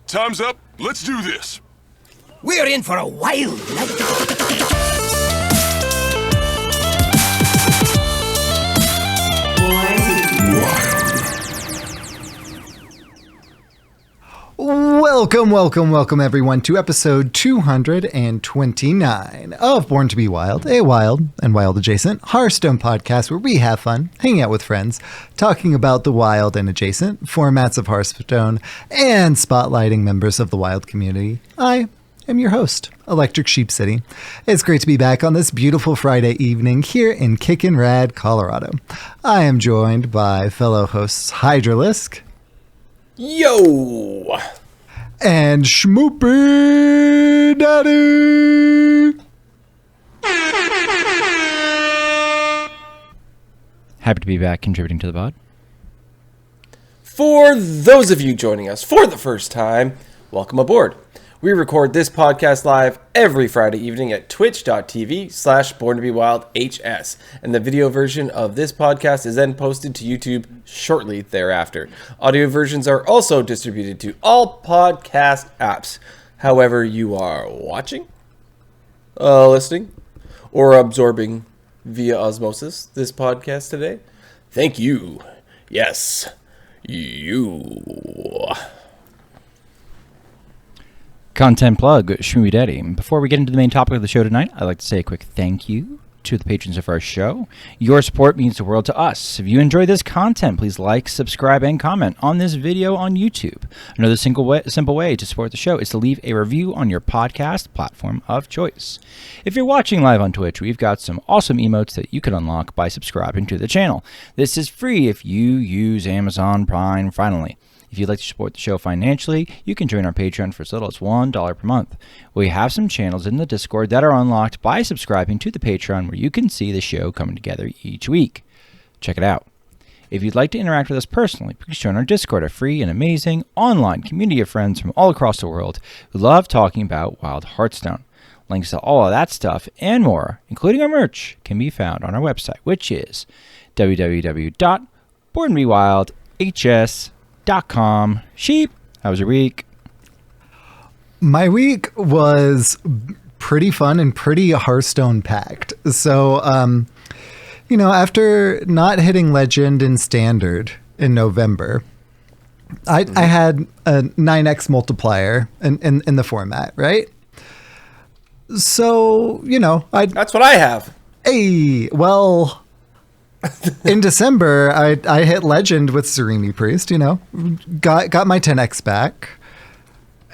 Time's up. Let's do this. We're in for a wild night. Welcome everyone to episode 229 of Born to be Wild, a wild and wild adjacent Hearthstone podcast where we have fun, hanging out with friends, talking about the wild and adjacent formats of Hearthstone, and spotlighting members of the wild community. I am your host, ElectricSheepCity. It's great to be back on this beautiful Friday evening here in Kickin' Rad, Colorado. I am joined by fellow hosts Hydralisk. Yo! And SchmoopieDady. Happy to be back contributing to the pod. For those of you joining us for the first time, welcome aboard. We record this podcast live every Friday evening at twitch.tv/BornToBeWildHS, and the video version of this podcast is then posted to YouTube shortly thereafter. Audio versions are also distributed to all podcast apps. However you are watching, listening, or absorbing via osmosis this podcast today, thank you. Yes, you. Content plug, SchmoopieDady. Before we get into the main topic of the show tonight, I'd like to say a quick thank you to the patrons of our show. Your support means the world to us. If you enjoy this content, please like, subscribe, and comment on this video on YouTube. Another simple way to support the show is to leave a review on your podcast platform of choice. If you're watching live on Twitch, we've got some awesome emotes that you can unlock by subscribing to the channel. This is free if you use Amazon Prime finally. If you'd like to support the show financially, you can join our Patreon for as little as $1 per month. We have some channels in the Discord that are unlocked by subscribing to the Patreon where you can see the show coming together each week. Check it out. If you'd like to interact with us personally, please join our Discord, a free and amazing online community of friends from all across the world who love talking about Wild Hearthstone. Links to all of that stuff and more, including our merch, can be found on our website, which is www.borntobewildhs.com. Sheep, how was your week? My week was pretty fun and pretty Hearthstone packed. So, after not hitting Legend and Standard in November, I had a 9x multiplier in the format, right? So, That's what I have. Hey, well... in December, I hit Legend with Zarimi Priest, got my 10x back.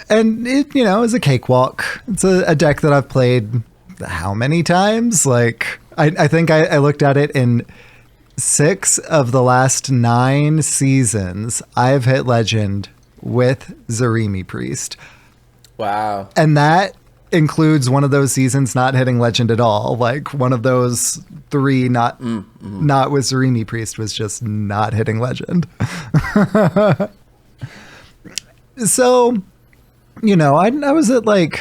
And it, is a cakewalk. It's a deck that I've played how many times? I think I looked at it in 6 of the last 9 seasons. I've hit Legend with Zarimi Priest. Wow. And that includes one of those seasons not hitting Legend at all. Like one of those 3 not with Zarimi Priest was just not hitting Legend. So, I was at like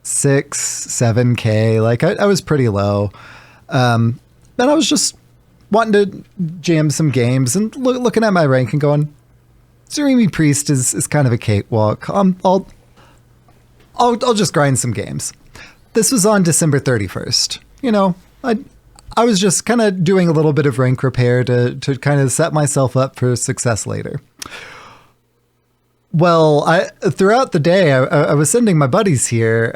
6-7K. Like I was pretty low. And I was just wanting to jam some games and looking at my rank and going, Zarimi Priest is kind of a cakewalk. I'll just grind some games. This was on December 31st. I was just kind of doing a little bit of rank repair to kind of set myself up for success later. Well, throughout the day, I was sending my buddies here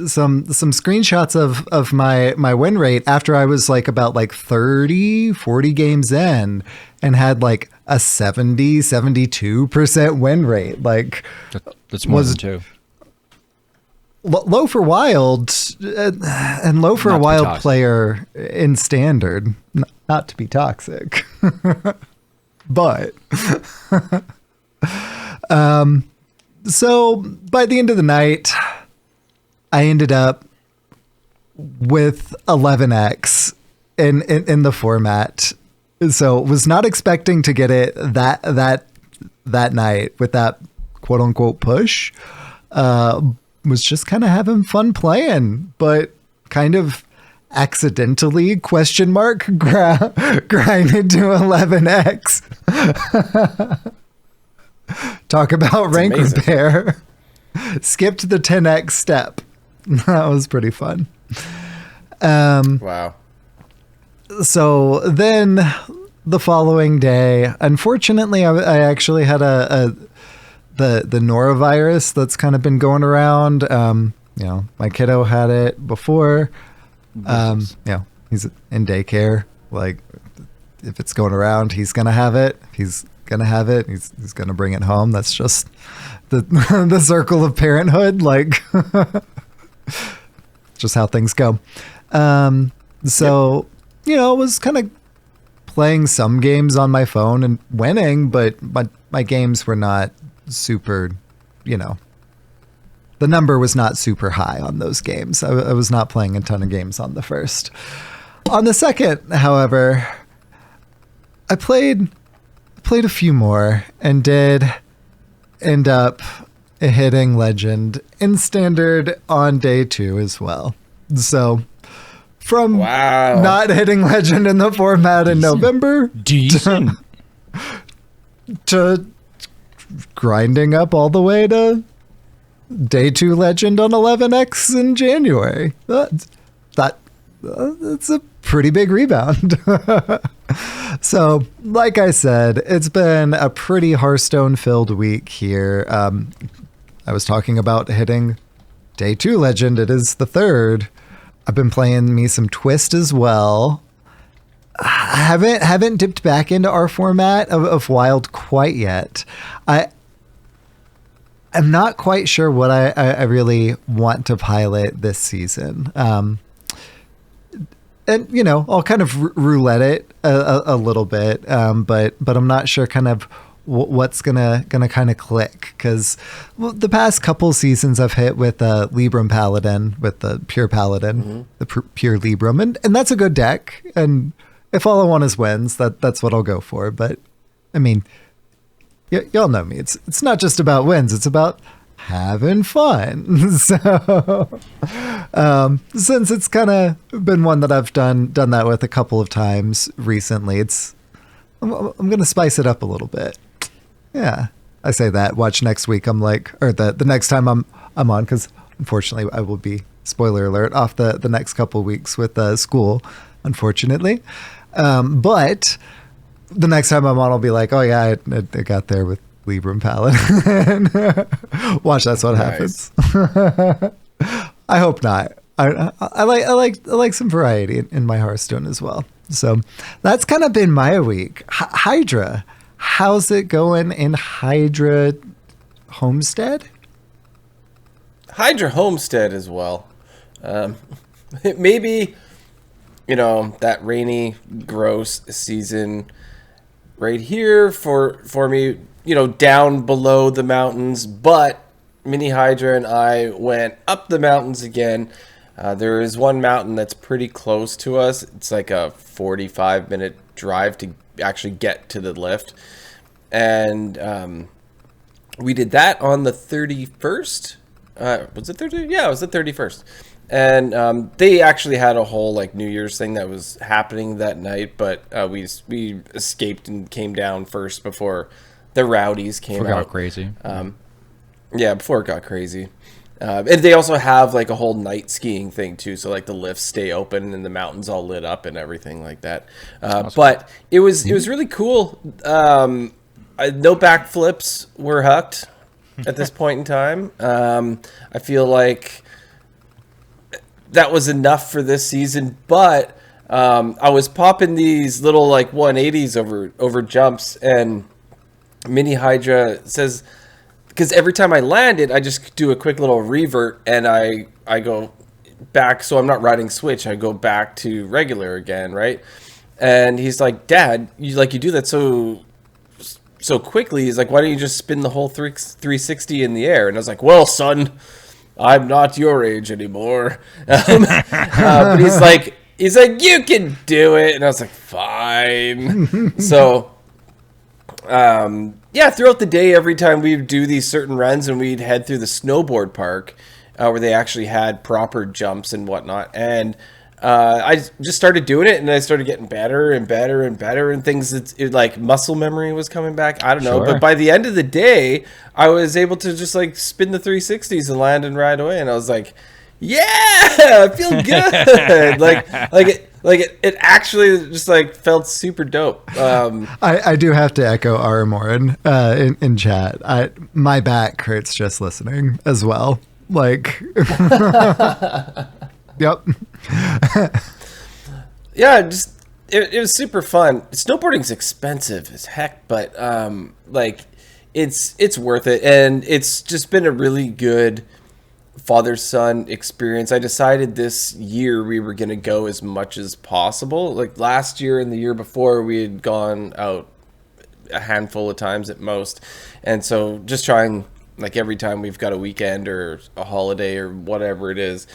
some screenshots of my win rate after I was about 30-40 games in and had like a 70-72% win rate. That's more than 2. Low for wild and low for a wild player in standard, not to be toxic, but so by the end of the night, I ended up with 11x in the format. So was not expecting to get it that night with that quote unquote push. Was just kind of having fun playing, but kind of accidentally grinded to 11x. Talk about rank amazing. repair. Skipped the 10x step. That was pretty fun. Wow. So then the following day, unfortunately, I actually had the norovirus that's kind of been going around. My kiddo had it before. He's in daycare. Like, if it's going around, he's gonna have it. He's gonna bring it home. That's just the circle of parenthood. Like, just how things go. I was kind of playing some games on my phone and winning, but my games were not super, the number was not super high on those games. I was not playing a ton of games on the first. On the second, however, I played a few more and did end up hitting Legend in Standard on day 2 as well. So from not hitting Legend in the format in November Decent. to grinding up all the way to day 2 Legend on 11x in January. That's a pretty big rebound. So, like I said, it's been a pretty Hearthstone-filled week here. I was talking about hitting day 2 Legend. It is the 3rd. I've been playing me some Twist as well. I haven't dipped back into our format of Wild quite yet. I'm not quite sure what I really want to pilot this season. And I'll kind of roulette it a little bit, but I'm not sure kind of what's gonna kind of click, because the past couple seasons I've hit with Libram Paladin, with the Pure Paladin, the Pure Libram, and that's a good deck. And if all I want is wins, that's what I'll go for. But I mean, y'all know me. It's not just about wins. It's about having fun. So since it's kind of been one that I've done that with a couple of times recently, I'm gonna spice it up a little bit. Yeah, I say that. Watch next week. I'm like, or the next time I'm on, because unfortunately I will be, spoiler alert, off the next couple of weeks with school, unfortunately. But the next time I'm on, I'll be like, oh yeah, I got there with Libram Paladin. Watch, that's what happens. I hope not. I like some variety in my Hearthstone as well. So that's kind of been my week. Hydra, how's it going in Hydra Homestead? Hydra Homestead as well. Maybe, that rainy, gross season right here for me, down below the mountains, but Mini Hydra and I went up the mountains again. There is one mountain that's pretty close to us. It's like a 45-minute drive to actually get to the lift. And we did that on the 31st. Was it 30? Yeah, it was the 31st. And they actually had a whole New Year's thing that was happening that night, but we escaped and came down first before the rowdies came out. Got crazy. Yeah, before it got crazy. And they also have a whole night skiing thing too, so the lifts stay open and the mountains all lit up and everything like that. But it was really cool. No backflips were hucked at this point in time. I feel like that was enough for this season, but I was popping these little 180s over jumps, and Mini Hydra says, because every time I land it, I just do a quick little revert and I go back, so I'm not riding switch, I go back to regular again, right? And he's like, Dad, you do that so quickly. He's like, why don't you just spin the whole 360 in the air? And I was like, well, son, I'm not your age anymore. But he's like, you can do it. And I was like, fine. So, yeah, throughout the day, every time we would do these certain runs and we'd head through the snowboard park, where they actually had proper jumps and whatnot. And I just started doing it, and I started getting better and better and better, and things like muscle memory was coming back. I don't know, Sure. but by the end of the day, I was able to just like spin the 360s and land and ride away, and I was like, yeah, I feel good. It actually just like felt super dope. I do have to echo Aramorin in chat. My back hurts just listening as well. Like, yep. Yeah, just it was super fun. Snowboarding's expensive as heck, but like it's worth it, and it's just been a really good father-son experience. I decided this year we were going to go as much as possible. Like last year and the year before, we had gone out a handful of times at most. And so just trying, like every time we've got a weekend or a holiday or whatever it is,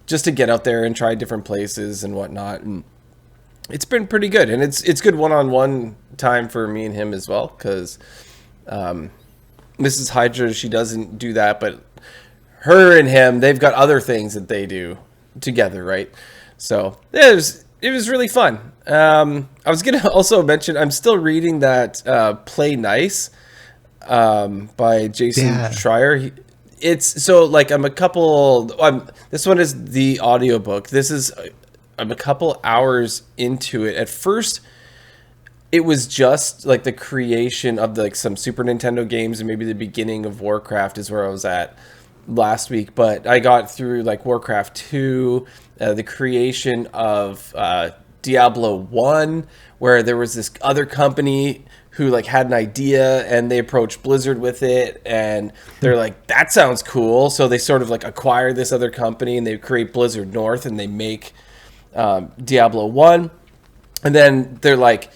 just to get out there and try different places and whatnot. And it's been pretty good. And it's good one-on-one time for me and him as well, because Mrs. Hydra, she doesn't do that, but her and him, they've got other things that they do together, right? So it was really fun. I was gonna also mention I'm still reading that Play Nice by Jason Schreier. It's so like this one is the audiobook. I'm a couple hours into it. At first, it was just like the creation of like some Super Nintendo games and maybe the beginning of Warcraft is where I was at last week, but I got through like Warcraft 2, the creation of Diablo 1, where there was this other company who like had an idea and they approached Blizzard with it, and they're like, that sounds cool. So they sort of like acquire this other company and they create Blizzard North and they make Diablo 1. And then they're like,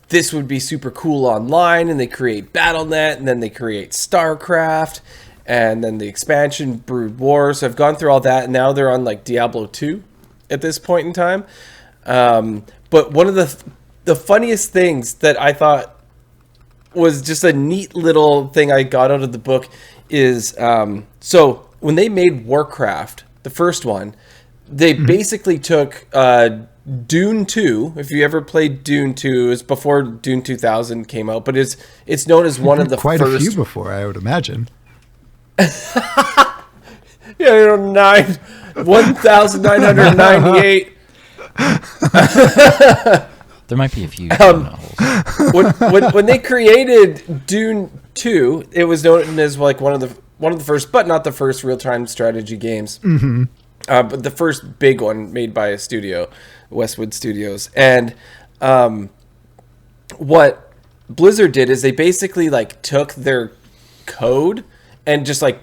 this would be super cool online, and they create Battle.net, and then they create StarCraft, and then the expansion Brood War. So I've gone through all that, and now they're on like Diablo 2 at this point in time. But one of the funniest things that I thought was just a neat little thing I got out of the book is, so when they made Warcraft, the first one, they basically took Dune 2. If you ever played Dune 2, it's before Dune 2000 came out, but it's known as one of the quite first. a few before, I would imagine. 1998. There might be a few. When they created Dune 2, it was known as like one of the first, but not the first real-time strategy games. Mm-hmm. But the first big one made by a studio, Westwood Studios. And what Blizzard did is they basically like took their code and just like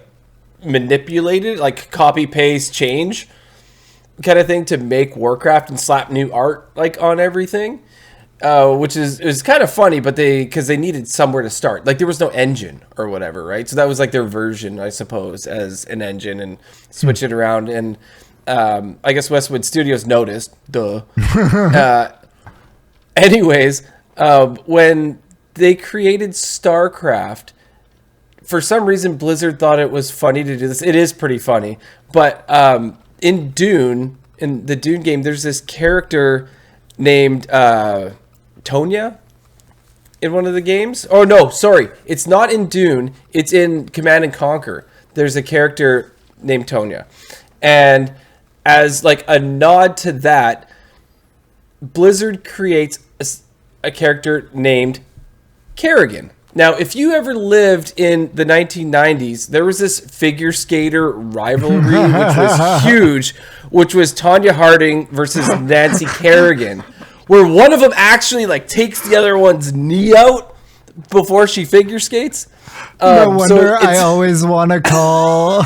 manipulated, like copy paste change kind of thing to make Warcraft and slap new art like on everything, which is kind of funny, but because they needed somewhere to start. Like there was no engine or whatever, right? So that was like their version, I suppose, as an engine, and switch it around. And I guess Westwood Studios noticed, anyways, when they created StarCraft, for some reason, Blizzard thought it was funny to do this. It is pretty funny. But in Dune, in the Dune game, there's this character named Tonya in one of the games. Oh, no, sorry. It's not in Dune. It's in Command and Conquer. There's a character named Tonya. And as like a nod to that, Blizzard creates a character named Kerrigan. Now, if you ever lived in the 1990s, there was this figure skater rivalry, which was huge, which was Tanya Harding versus Nancy Kerrigan, where one of them actually like takes the other one's knee out before she figure skates. No wonder I always want to call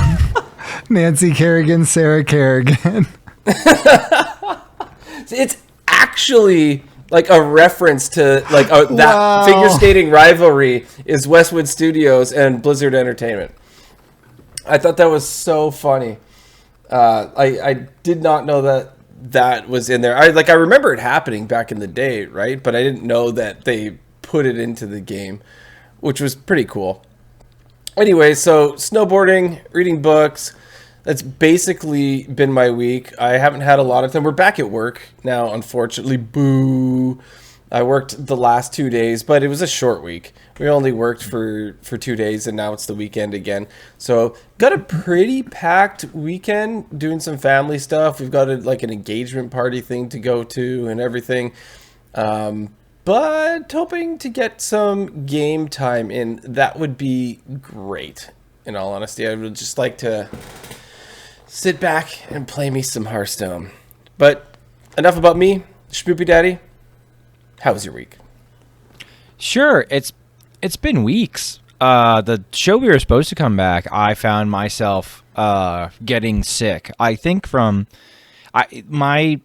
Nancy Kerrigan Sarah Kerrigan. It's actually like a reference to like that figure skating rivalry is Westwood Studios and Blizzard Entertainment. I thought that was so funny. I did not know that was in there. I remember it happening back in the day, right? But I didn't know that they put it into the game, which was pretty cool. Anyway, so snowboarding, reading books, That's basically been my week. I haven't had a lot of time. We're back at work now, unfortunately. Boo. I worked the last 2 days, but it was a short week. We only worked for 2 days, and now it's the weekend again. So got a pretty packed weekend doing some family stuff. We've got an engagement party thing to go to and everything. But hoping to get some game time in. That would be great. In all honesty, I would just like to sit back and play me some Hearthstone. But enough about me. SchmoopieDady, how was your week? Sure, it's been weeks. The show we were supposed to come back, I found myself getting sick. I think from my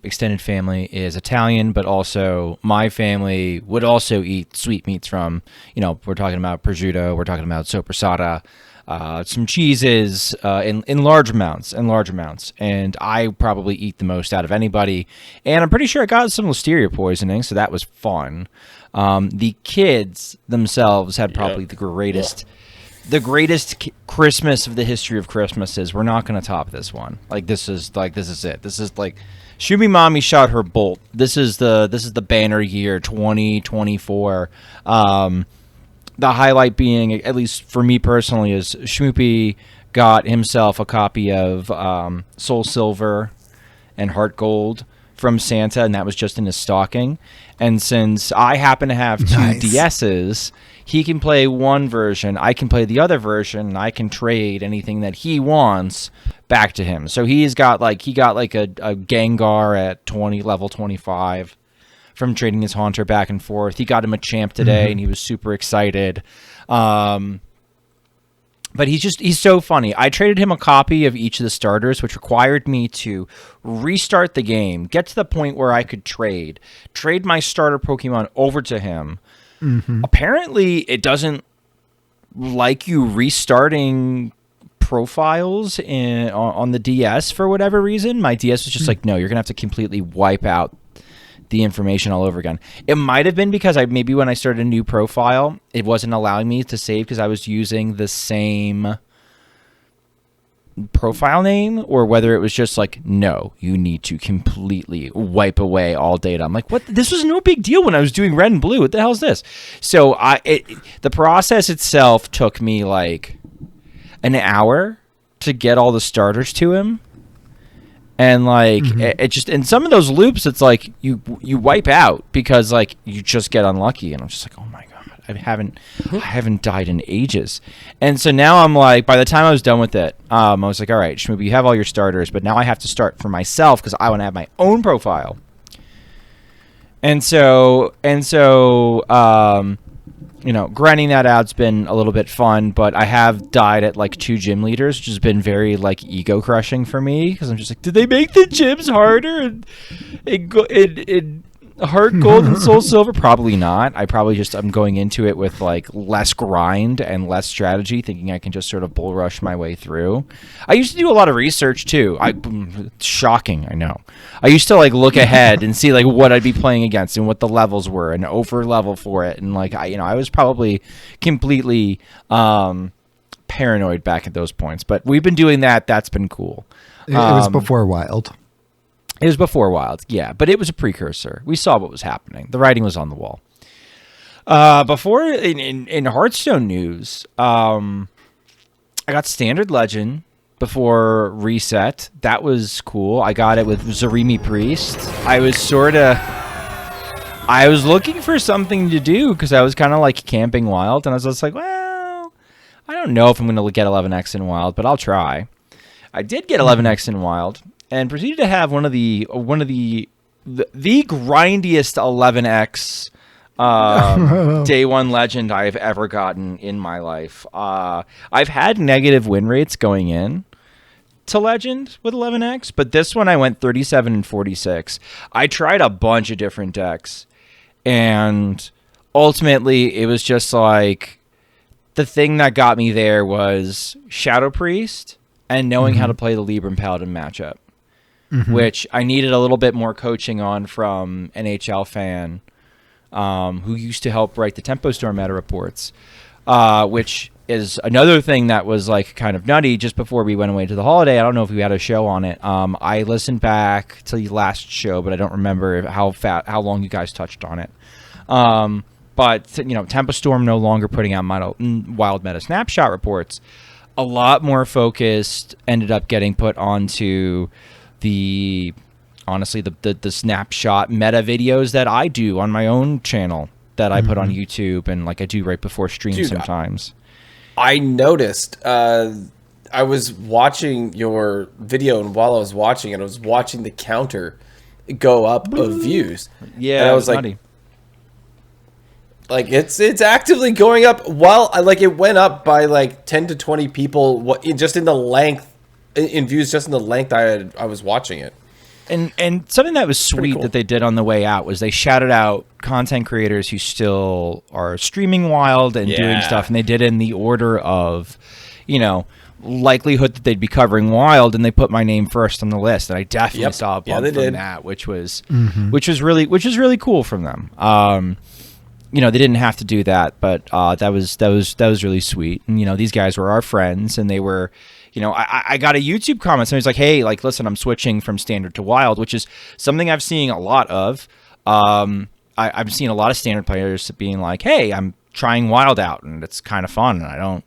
extended family is Italian, but also my family would also eat sweetmeats from, we're talking about prosciutto, we're talking about soppressata, some cheeses in large amounts, and I probably eat the most out of anybody, and I'm pretty sure I got some listeria poisoning, so that was fun. The kids themselves had probably the greatest Christmas of the history of Christmases. We're not going to top this one. This is it. This is like Shumi Mommy shot her bolt. This is the banner year 2024. The highlight being, at least for me personally, is Shmoopie got himself a copy of Soul Silver and Heart Gold from Santa, and that was just in his stocking. And since I happen to have two DSs, he can play one version, I can play the other version, and I can trade anything that he wants back to him. So he got a Gengar at level 25. From trading his Haunter back and forth. He got him a champ today, and he was super excited. But he's so funny. I traded him a copy of each of the starters, which required me to restart the game, get to the point where I could trade my starter Pokemon over to him. Apparently, it doesn't like you restarting profiles on the DS for whatever reason. My DS was just like, no, you're going to have to completely wipe out the information all over again. It might have been because maybe when I started a new profile, it wasn't allowing me to save because I was using the same profile name, or whether it was just like, no, you need to completely wipe away all data. I'm like, what? This was no big deal when I was doing red and blue. What the hell is this? So the process itself took me like an hour to get all the starters to him. And it just, in some of those loops, it's like you wipe out because like you just get unlucky, and I'm just like, oh my god, I haven't died in ages. And so now I'm like, by the time I was done with it, I was like, all right, Shmoopie, you have all your starters, but now I have to start for myself because I want to have my own profile. And so grinding that out's been a little bit fun, but I have died at like 2 gym leaders, which has been very like ego crushing for me because I'm just like, did they make the gyms harder and Heart Gold and Soul Silver? Probably not. I'm going into it with like less grind and less strategy, thinking I can just sort of bull rush my way through. I used to do a lot of research too. Shocking, I know. I used to like look ahead and see like what I'd be playing against and what the levels were and over level for it, and like I was probably completely paranoid back at those points. But we've been doing that. That's been cool. It was before Wild. It was before Wild, yeah, but it was a precursor. We saw what was happening. The writing was on the wall. Before, in Hearthstone news, I got Standard Legend before Reset. That was cool. I got it with Zarimi Priest. I was looking for something to do because I was kind of like camping Wild, and I was just like, well, I don't know if I'm going to get 11x in Wild, but I'll try. I did get 11x in Wild, and proceeded to have one of the grindiest 11x day one legend I've ever gotten in my life. I've had negative win rates going in to legend with 11x, but this one I went 37 and 46. I tried a bunch of different decks, and ultimately it was just like the thing that got me there was Shadow Priest and knowing how to play the Libram Paladin matchup. Which I needed a little bit more coaching on from NHL fan who used to help write the Tempo Storm meta reports. which is another thing that was like kind of nutty just before we went away to the holiday. I don't know if we had a show on it. I listened back to the last show, but I don't remember how long you guys touched on it. But Tempest Storm no longer putting out wild meta snapshot reports. A lot more focused ended up getting put onto the snapshot meta videos that I do on my own channel that I put on YouTube, and like I do right before stream sometimes. I noticed, I was watching your video, and while I was watching it, I was watching the counter go up of views. Yeah, and I was like, it's actively going up while it went up by like 10 to 20 people just in the length in views, just in the length I was watching it. And something that was sweet that they did on the way out was they shouted out content creators who still are streaming wild and doing stuff, and they did it in the order of, likelihood that they'd be covering wild, and they put my name first on the list, and I definitely saw a bump from that, which was really cool from them. They didn't have to do that, but that was really sweet. And these guys were our friends, and they were. I got a YouTube comment. Somebody's like, hey, listen, I'm switching from standard to wild, which is something I've seen a lot of. I've seen a lot of standard players being like, hey, I'm trying wild out, and it's kind of fun. And I don't,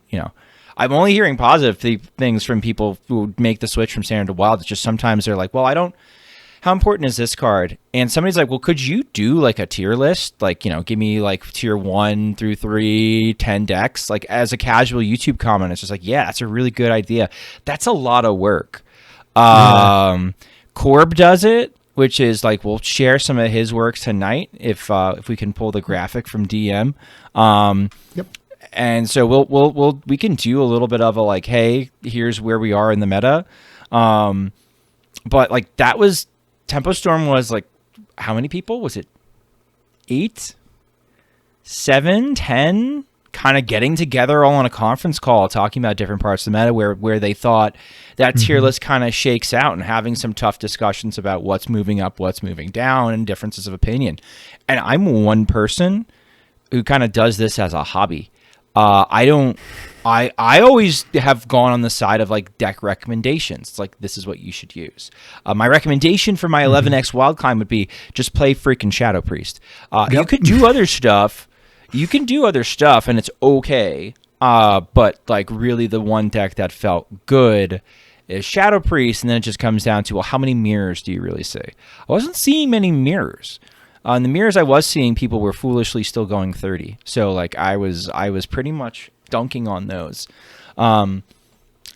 I'm only hearing positive things from people who make the switch from standard to wild. It's just sometimes they're like, well, how important is this card? And somebody's like, well, could you do a tier list? Give me tier 1 through 3, 10 decks. As a casual YouTube comment, it's just like, yeah, that's a really good idea. That's a lot of work. Corb does it, which is we'll share some of his work tonight if we can pull the graphic from DM. Yep. And so we can do a little bit of a hey, here's where we are in the meta. But that was Tempo Storm was how many people? Was it 8, 7, 10? Kind of getting together all on a conference call talking about different parts of the meta where they thought that tier list kind of shakes out, and having some tough discussions about what's moving up, what's moving down, and differences of opinion. And I'm one person who kind of does this as a hobby. I always have gone on the side of deck recommendations. It's this is what you should use. My recommendation for my 11x wild climb would be just play freaking Shadow Priest. You could do other stuff. You can do other stuff, and it's okay. But really the one deck that felt good is Shadow Priest, and then it just comes down to, well, how many mirrors do you really see? I wasn't seeing many mirrors. In the mirrors I was seeing, people were foolishly still going 30. So I was pretty much dunking on those, and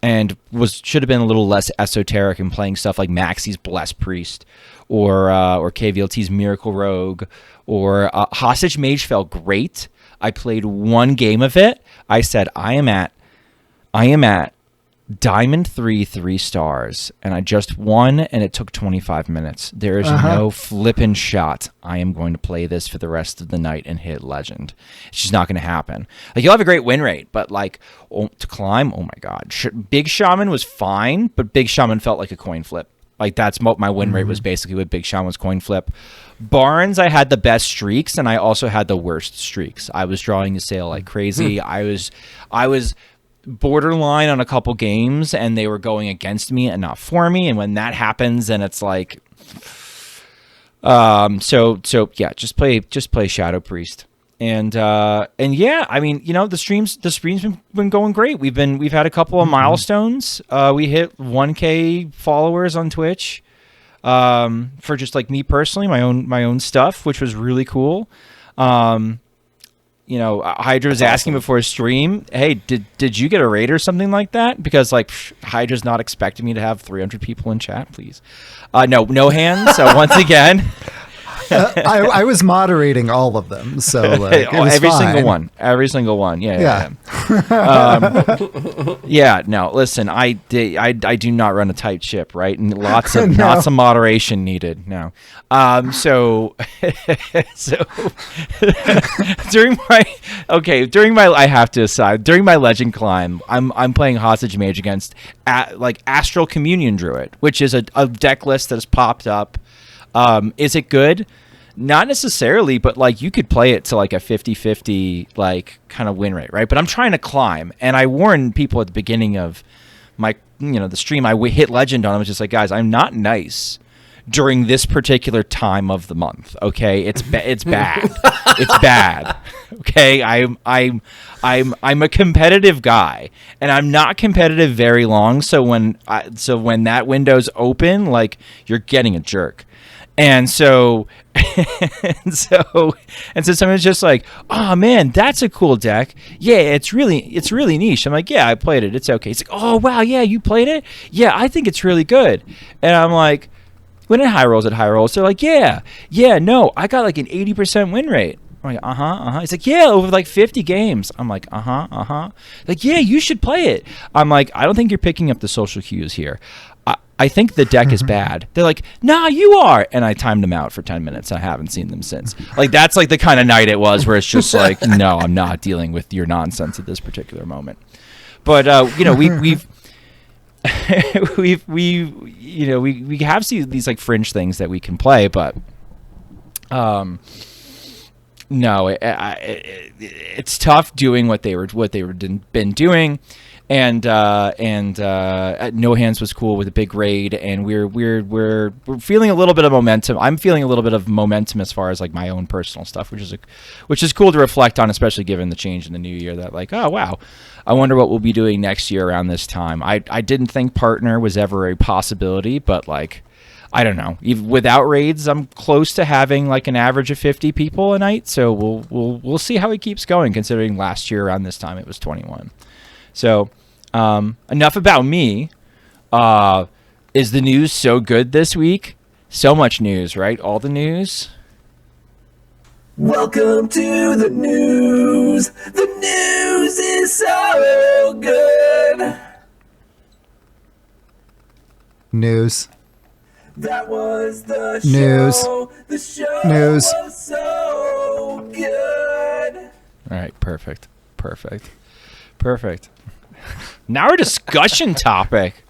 should have been a little less esoteric and playing stuff like Maxi's Blessed Priest or KVLT's Miracle Rogue or Hostage Mage felt great. I played one game of it. I said I am at Diamond 3 stars, and I just won, and it took 25 minutes. There is no flippin' shot I am going to play this for the rest of the night and hit legend. It's just not going to happen. You'll have a great win rate, but to climb, oh my god. Big Shaman was fine, but Big Shaman felt like a coin flip. That's what my win rate was basically with Big Shaman's coin flip. Barnes, I had the best streaks, and I also had the worst streaks. I was drawing a sale like crazy. I was borderline on a couple games, and they were going against me and not for me. And when that happens, then it's so yeah, just play Shadow Priest. And yeah, I mean, the streams been going great. We've had a couple of milestones. We hit 1K followers on Twitch for just me personally, my own stuff, which was really cool. Hydra was asking before a stream, hey, did you get a raid or something like that? Because Hydra's not expecting me to have 300 people in chat, please. No hands. So once again, I was moderating all of them, so it was every fine. single one. Yeah. No, listen, I do not run a tight ship, right? And lots of moderation needed. No, so during my I have to aside during my legend climb, I'm playing Hostage Mage against Astral Communion Druid, which is a deck list that has popped up. Is it good? Not necessarily, but like you could play it to like a 50-50 like kind of win rate, right? But I'm trying to climb, and I warned people at the beginning of my the stream. I hit legend on. I was just like, guys, I'm not nice during this particular time of the month. Okay, it's bad. It's bad. Okay, I'm a competitive guy, and I'm not competitive very long. So when that window's open, like you're getting a jerk. And so, and so someone's just like, "Oh man, that's a cool deck. Yeah, it's really niche." I'm like, "Yeah, I played it. It's okay." He's like, "Oh wow, yeah, you played it? Yeah, I think it's really good." And I'm like, "When at high rolls?" They're like, "Yeah, no, I got like an 80% win rate." I'm like, He's like, "Yeah, over like 50 games." I'm like, Like, "Yeah, you should play it." I'm like, "I don't think you're picking up the social cues here. I think the deck is bad." They're like, "Nah, you are." And I timed them out for 10 minutes. I haven't seen them since. Like, that's like the kind of night it was where it's just like, no, I'm not dealing with your nonsense at this particular moment. But, we've we have these like fringe things that we can play, but no, it's tough doing what they were been doing. And No Hands was cool with a big raid, and we're feeling a little bit of momentum. I'm feeling a little bit of momentum as far as like my own personal stuff, which is cool to reflect on, especially given the change in the new year. That like, oh wow, I wonder what we'll be doing next year around this time. I didn't think partner was ever a possibility, but like, I don't know. Even without raids, I'm close to having like an average of 50 people a night. So we'll see how it keeps going. Considering last year around this time it was 21. So enough about me. Is the news so good this week? So much news, right? All the news. Welcome to the news. The news is so good. News. That was the News. show. The show News. was so good. All right, perfect. Now our discussion topic.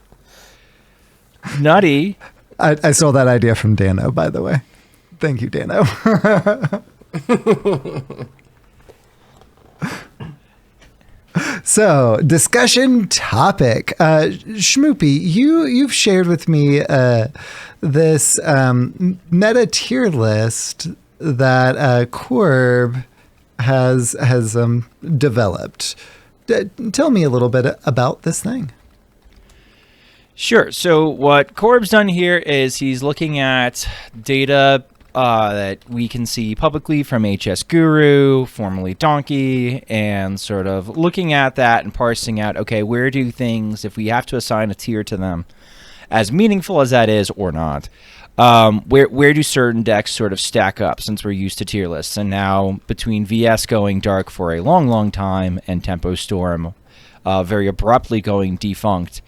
Nutty. I stole that idea from Dano, by the way. Thank you, Dano. So, discussion topic. Schmoopie, you've shared with me this meta tier list that Corb has developed. Tell me a little bit about this thing. Sure. So what Corb's done here is he's looking at data that we can see publicly from HS Guru, formerly Donkey, and sort of looking at that and parsing out, okay, where do things, if we have to assign a tier to them, as meaningful as that is or not, where do certain decks sort of stack up, since we're used to tier lists? And now between VS going dark for a long time and Tempo Storm very abruptly going defunct,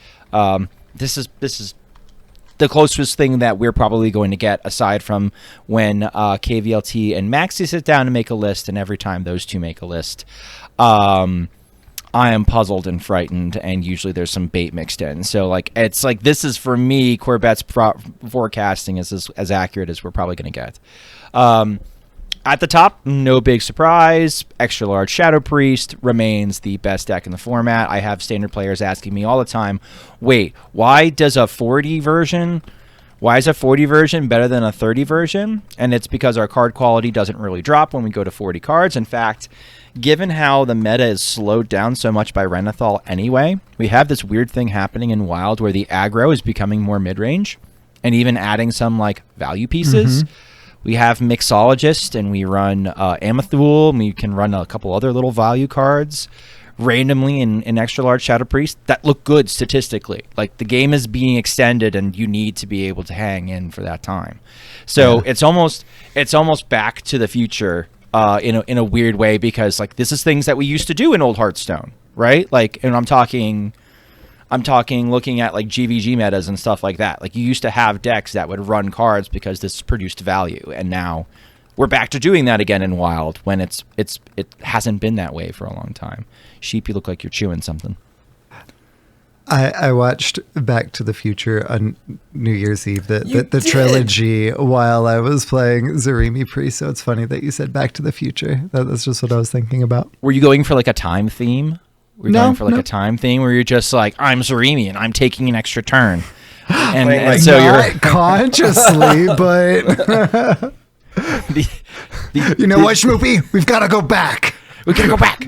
this is the closest thing that we're probably going to get, aside from when KVLT and Maxi sit down and make a list, and every time those two make a list, I am puzzled and frightened, and usually there's some bait mixed in. So like, it's like, this is, for me, Corbett's forecasting is as accurate as we're probably going to get. At the top, no big surprise, Extra Large Shadow Priest remains the best deck in the format. I have standard players asking me all the time, wait, why is a 40 version better than a 30 version? And it's because our card quality doesn't really drop when we go to 40 cards. In fact, given how the meta is slowed down so much by Renathal anyway, we have this weird thing happening in Wild where the aggro is becoming more mid-range, and even adding some like value pieces. We have Mixologist, and we run Amathul, and we can run a couple other little value cards randomly in Extra Large Shadow Priest that look good statistically. Like, the game is being extended, and you need to be able to hang in for that time. So it's almost back to the future in a weird way, because like, this is things that we used to do in old Hearthstone, right? Like, and I'm talking looking at like GVG metas and stuff like that. Like, you used to have decks that would run cards because this produced value, and now we're back to doing that again in Wild, when it hasn't been that way for a long time. Sheep, you look like you're chewing something. I watched Back to the Future on New Year's Eve, You the did? trilogy, while I was playing Zarimi Priest. So it's funny that you said Back to the Future. That's just what I was thinking about. Were you going for like a time theme? Were you No, going for like no. a time theme where you're just like, I'm Zarimi and I'm taking an extra turn. And, Playing, and like, so Not you're consciously, but the, you know what, Schmoopie? We've got to go back. we gotta go back.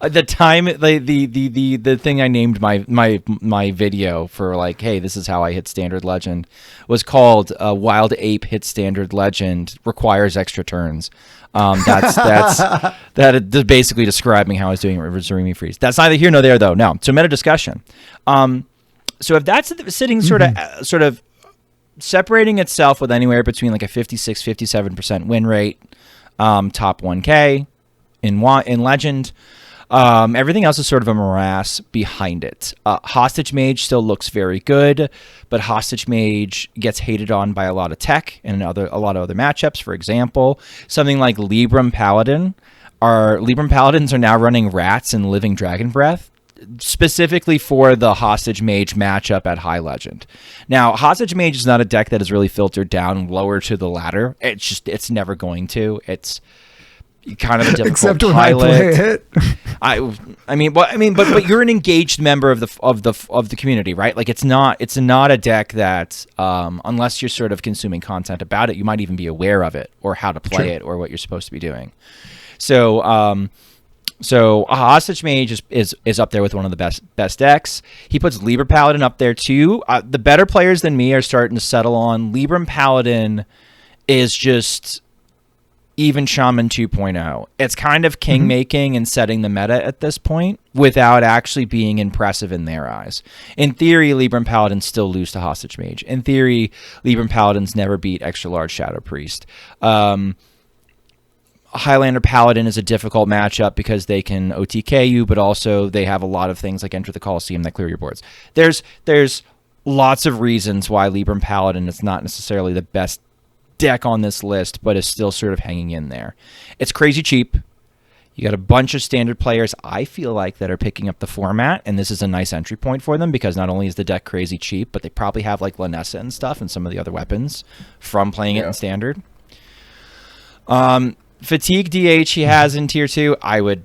The time, the thing I named my video for, like, hey, this is how I hit Standard Legend, was called Wild Ape Hit Standard Legend Requires Extra Turns. That is basically describing how I was doing it with Zarimi Freeze. That's neither here nor there, though. No, so meta discussion. So if that's sitting sort of separating itself with anywhere between like a 56-57% win rate, top 1K in Legend. Everything else is sort of a morass behind it. Hostage Mage still looks very good, but Hostage Mage gets hated on by a lot of tech and a lot of other matchups. For example, something like Libram Paladin. Libram Paladins are now running Rats and Living Dragon Breath, specifically for the Hostage Mage matchup at High Legend. Now, Hostage Mage is not a deck that is really filtered down lower to the ladder. It's never going to. It's kind of a difficult Except when pilot. I play it. But you're an engaged member of the community, right? Like it's not a deck that unless you're sort of consuming content about it, you might even be aware of it or how to play it or what you're supposed to be doing. So a Hostage Mage is up there with one of the best decks. He puts Libram Paladin up there too. The better players than me are starting to settle on Libram Paladin is just even Shaman 2.0. It's kind of king making and setting the meta at this point without actually being impressive in their eyes. In theory, Libram Paladins still lose to Hostage Mage. In theory, Libram Paladins never beat Extra Large Shadow Priest. Highlander Paladin is a difficult matchup because they can OTK you, but also they have a lot of things like Enter the Coliseum that clear your boards. There's lots of reasons why Libram Paladin is not necessarily the best deck on this list, but is still sort of hanging in there. It's crazy cheap. You got a bunch of standard players, I feel like, that are picking up the format, and this is a nice entry point for them because not only is the deck crazy cheap, but they probably have like Lanessa and stuff and some of the other weapons from playing it in standard. Fatigue DH he has in tier 2. I would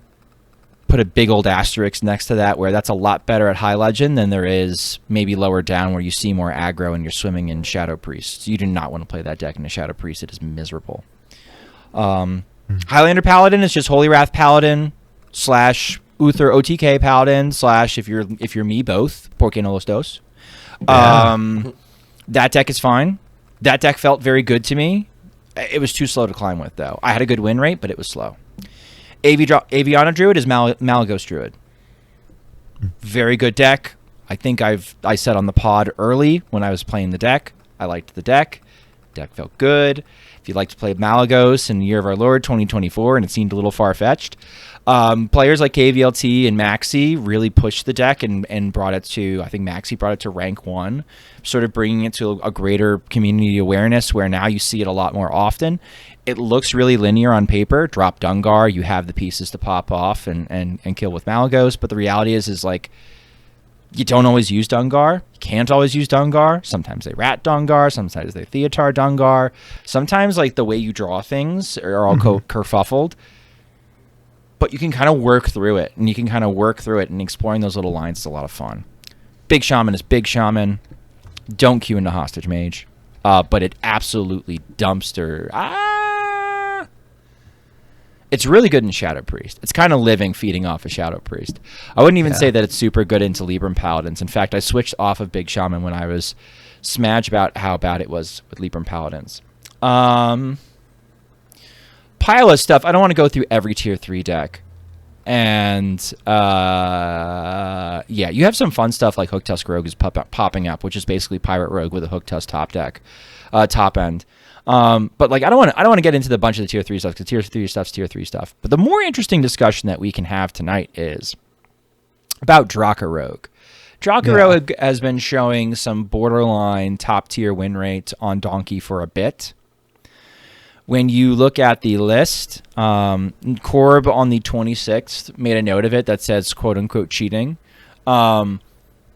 put a big old asterisk next to that, where that's a lot better at High Legend than there is maybe lower down where you see more aggro and you're swimming in Shadow Priest. You do not want to play that deck in a Shadow Priest. It is miserable. Highlander Paladin is just Holy Wrath Paladin / Uther OTK Paladin / if you're me, both. Porque no los dos. That deck is fine. That deck felt very good to me. It was too slow to climb with, though. I had a good win rate, but it was slow. Aviana Druid is Malagos Druid. Very good deck. I think I said on the pod early when I was playing the deck, I liked the deck. Deck felt good. If you'd like to play Malagos in the Year of Our Lord 2024 and it seemed a little far-fetched, players like KVLT and Maxi really pushed the deck and brought it to, I think Maxi brought it to rank 1, sort of bringing it to a greater community awareness where now you see it a lot more often. It looks really linear on paper. Drop Dungar, you have the pieces to pop off and kill with Malagos, but the reality is like, you don't always use Dungar. You can't always use Dungar. Sometimes they rat Dungar. Sometimes they Theatar Dungar. Sometimes like the way you draw things are all kerfuffled. But you can kind of work through it. And exploring those little lines is a lot of fun. Big Shaman is Big Shaman. Don't queue into Hostage Mage. But it absolutely dumpster. It's really good in Shadow Priest. It's kind of feeding off of Shadow Priest. I wouldn't even say that it's super good into Libram Paladins. In fact, I switched off of Big Shaman when I was smudged about how bad it was with Libram Paladins. Pile of stuff. I don't want to go through every tier 3 deck. And you have some fun stuff like Hook Tusk Rogue is popping up, which is basically Pirate Rogue with a Hook Tusk top end. But like I don't want to get into the bunch of the tier 3 stuff because tier 3 stuff's tier 3 stuff. But the more interesting discussion that we can have tonight is about Draka Rogue. Draka Rogue has been showing some borderline top tier win rate on Donkey for a bit. When you look at the list, Corb on the 26th made a note of it that says quote unquote cheating.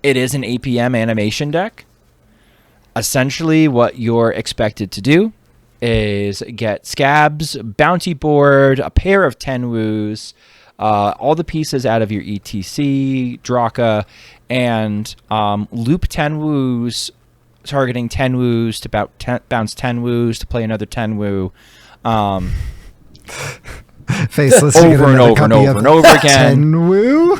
it is an APM animation deck. Essentially, what you're expected to do is get Scabs, Bounty Board, a pair of Tenwus, all the pieces out of your ETC, Draka, and loop Tenwus, targeting Tenwus to bounce Tenwus to play another Tenwu. Faceless Over and over and over and over again. Tenwu?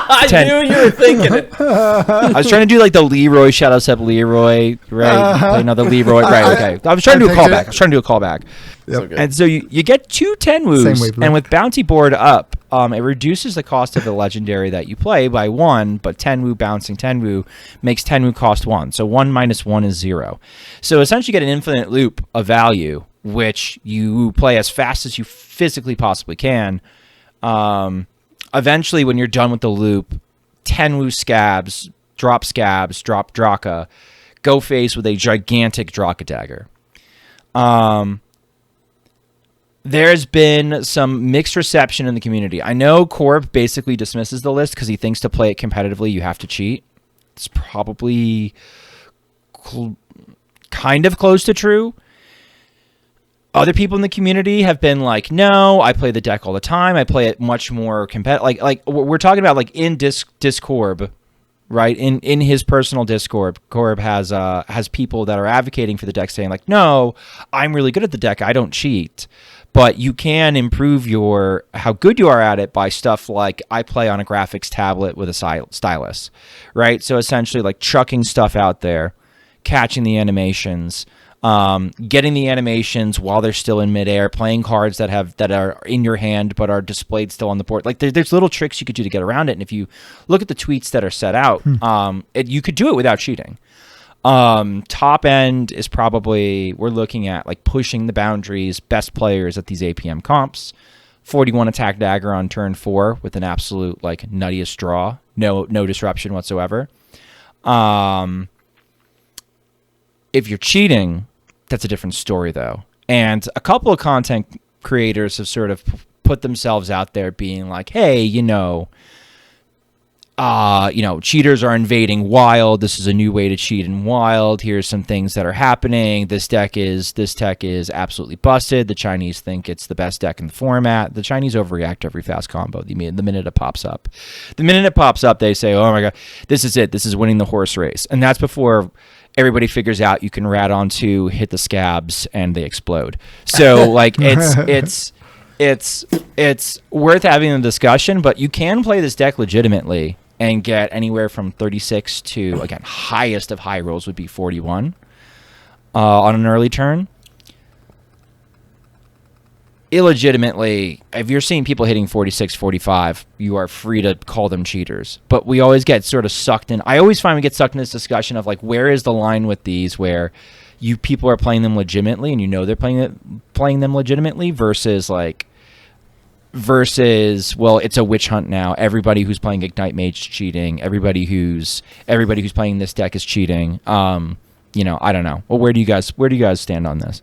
I knew you were thinking it. I was trying to do like the Leroy, shout out to Leroy, right? Play another Leroy, right? Okay. I was trying to do a callback. Yep. And so you get 2 Tenwus, wavelength. and with Bounty Board up, it reduces the cost of the legendary that you play by 1, but Tenwu bouncing Tenwu makes Tenwu cost 1. So 1 minus 1 is 0. So essentially you get an infinite loop of value, which you play as fast as you physically possibly can. Eventually, when you're done with the loop, Tenwu Scabs, drop Draka, go face with a gigantic Draka dagger. There's been some mixed reception in the community. I know Corb basically dismisses the list because he thinks to play it competitively, you have to cheat. It's probably kind of close to true. Other people in the community have been like, no, I play the deck all the time. I play it much more competitive. Like we're talking about like in Discord, right? In his personal Discord, Corb has people that are advocating for the deck saying like, no, I'm really good at the deck. I don't cheat. But you can improve how good you are at it by stuff like I play on a graphics tablet with a stylus, right? So essentially like chucking stuff out there, catching the animations, getting the animations while they're still in midair, playing cards that are in your hand but are displayed still on the board. Like there's little tricks you could do to get around it. And if you look at the tweets that are set out, you could do it without cheating. Top end is probably, we're looking at like pushing the boundaries, best players at these APM comps. 41 attack dagger on turn 4 with an absolute like nuttiest draw, no disruption whatsoever. If you're cheating, that's a different story though. And a couple of content creators have sort of put themselves out there being like, hey, cheaters are invading Wild. This is a new way to cheat in Wild. Here's some things that are happening. This deck is absolutely busted. The Chinese think it's the best deck in the format. The Chinese overreact to every fast combo the minute it pops up. The minute it pops up, they say, oh my God, this is it. This is winning the horse race. And that's before everybody figures out you can rat on 2, hit the Scabs, and they explode. So like it's worth having a discussion, but you can play this deck legitimately and get anywhere from 36 to, again, highest of high rolls would be 41 on an early turn. Illegitimately, if you're seeing people hitting 46, 45, you are free to call them cheaters. But we always get sort of sucked in. I always find we get sucked in this discussion of like, where is the line with these where people are playing them legitimately and they're playing them legitimately versus well, it's a witch hunt now. Everybody who's playing Ignite Mage is cheating. Everybody who's playing this deck is cheating. I don't know. Well, where do you guys stand on this?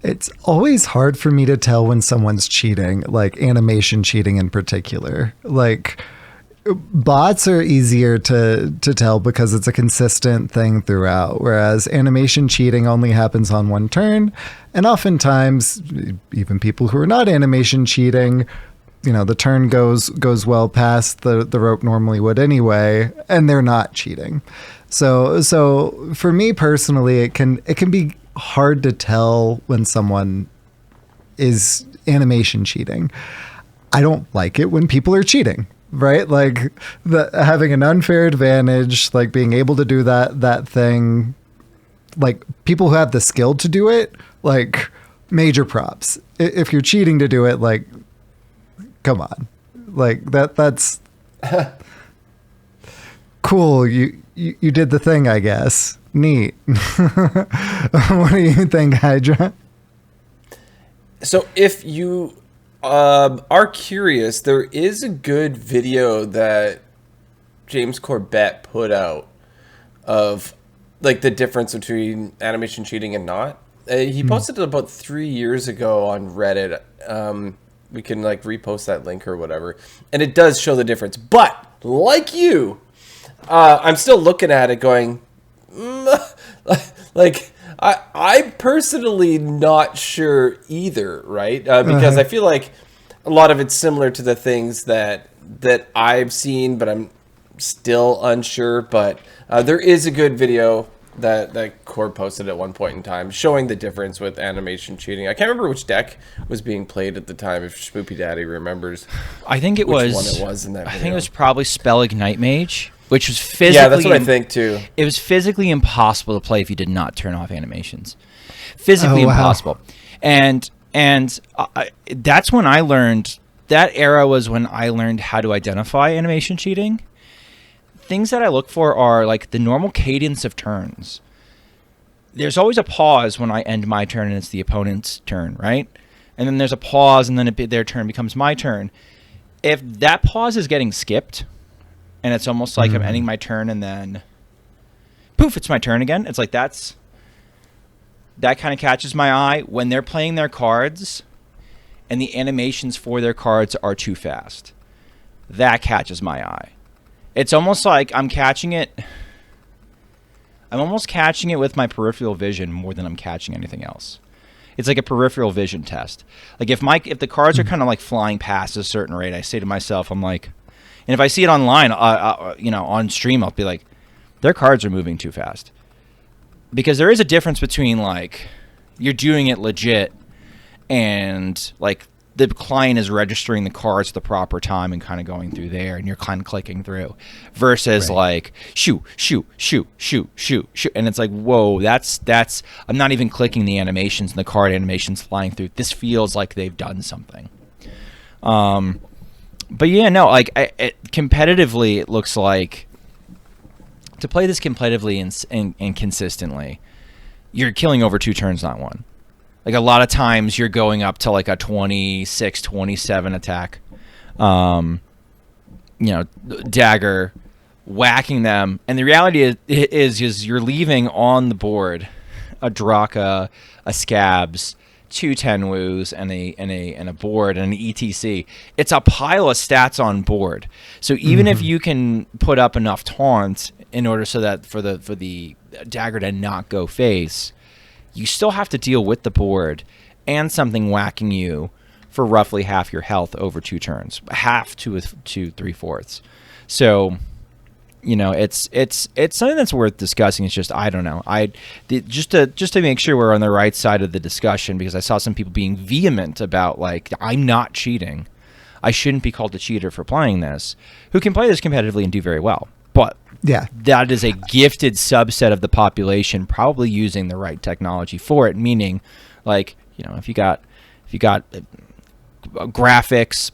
It's always hard for me to tell when someone's cheating, like animation cheating in particular. Like bots are easier to tell because it's a consistent thing throughout, whereas animation cheating only happens on one turn. And oftentimes, even people who are not animation cheating, the turn goes well past the rope normally would anyway, and they're not cheating. So for me personally, it can be hard to tell when someone is animation cheating. I don't like it when people are cheating, right? Like having an unfair advantage, like being able to do that thing, like people who have the skill to do it, like major props. If you're cheating to do it, like, come on, like that's cool. You did the thing, I guess. Neat. What do you think, Hydra? So if you are curious, there is a good video that James Corbett put out of like the difference between animation cheating and not. He posted it about 3 years ago on Reddit. we can like repost that link or whatever, and it does show the difference. But like you, I'm still looking at it going, like I personally not sure either, right? Because I feel like a lot of it's similar to the things that I've seen, but I'm still unsure. But there is a good video that Cord posted at one point in time showing the difference with animation cheating. I can't remember which deck was being played at the time, if SchmoopieDady remembers. I think it which was one it was in that video. I think it was probably Spell Ignite Mage, which was physically... Yeah, that's what I think too. It was physically impossible to play if you did not turn off animations. Physically impossible. And that's when I learned... That era was when I learned how to identify animation cheating. Things that I look for are like the normal cadence of turns. There's always a pause when I end my turn and it's the opponent's turn, right? And then there's a pause and then their turn becomes my turn. If that pause is getting skipped and it's almost like I'm ending my turn and then poof, it's my turn again. It's like that kind of catches my eye when they're playing their cards and the animations for their cards are too fast. That catches my eye. It's almost like I'm almost catching it with my peripheral vision more than I'm catching anything else. It's like a peripheral vision test. Like if the cards are kind of like flying past a certain rate, I say to myself, I'm like, and if I see it online, on stream, I'll be like, their cards are moving too fast. Because there is a difference between like you're doing it legit and like the client is registering the cards at the proper time and kind of going through there and you're kind of clicking through versus like shoot. And it's like, whoa, that's I'm not even clicking the animations and the card animations flying through. This feels like they've done something. But yeah, no, like competitively, it looks like to play this competitively and consistently, you're killing over 2 turns, not 1. Like a lot of times you're going up to like a 26, 27 attack, dagger, whacking them. And the reality is you're leaving on the board a Draka, a Scabs, 2 Tenwus, and a board and an ETC. It's a pile of stats on board. So even if you can put up enough taunts in order so that for the dagger to not go face, you still have to deal with the board and something whacking you for roughly half your health over 2 turns, half to 3/4. So, it's something that's worth discussing. It's just I don't know. Just to make sure we're on the right side of the discussion, because I saw some people being vehement about like I'm not cheating. I shouldn't be called a cheater for playing this. Who can play this competitively and do very well, but. Yeah, that is a gifted subset of the population, probably using the right technology for it. Meaning, like if you got a graphics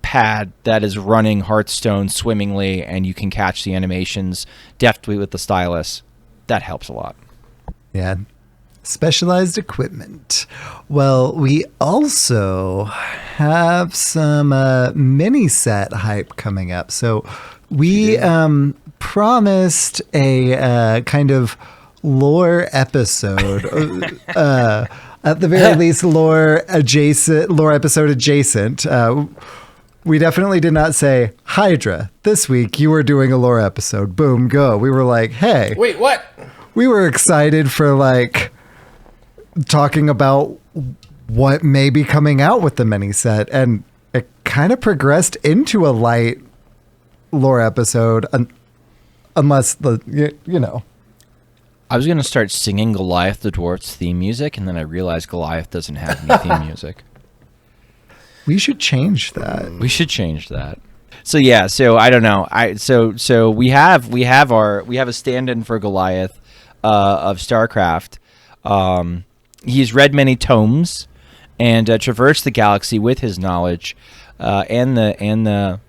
pad that is running Hearthstone swimmingly, and you can catch the animations deftly with the stylus, that helps a lot. Yeah, specialized equipment. Well, we also have some mini set hype coming up, so. We promised a kind of lore episode, at the very least, lore episode adjacent. We definitely did not say, Hydra, this week you were doing a lore episode. Boom, go. We were like, hey. Wait, what? We were excited for like talking about what may be coming out with the mini set, and it kind of progressed into a light lore episode, unless I was going to start singing Goliath the Dwarf's theme music, and then I realized Goliath doesn't have any theme music. We should change that. We should change that. So yeah, so I don't know. So we have a stand-in for Goliath of StarCraft. He's read many tomes and traversed the galaxy with his knowledge, and the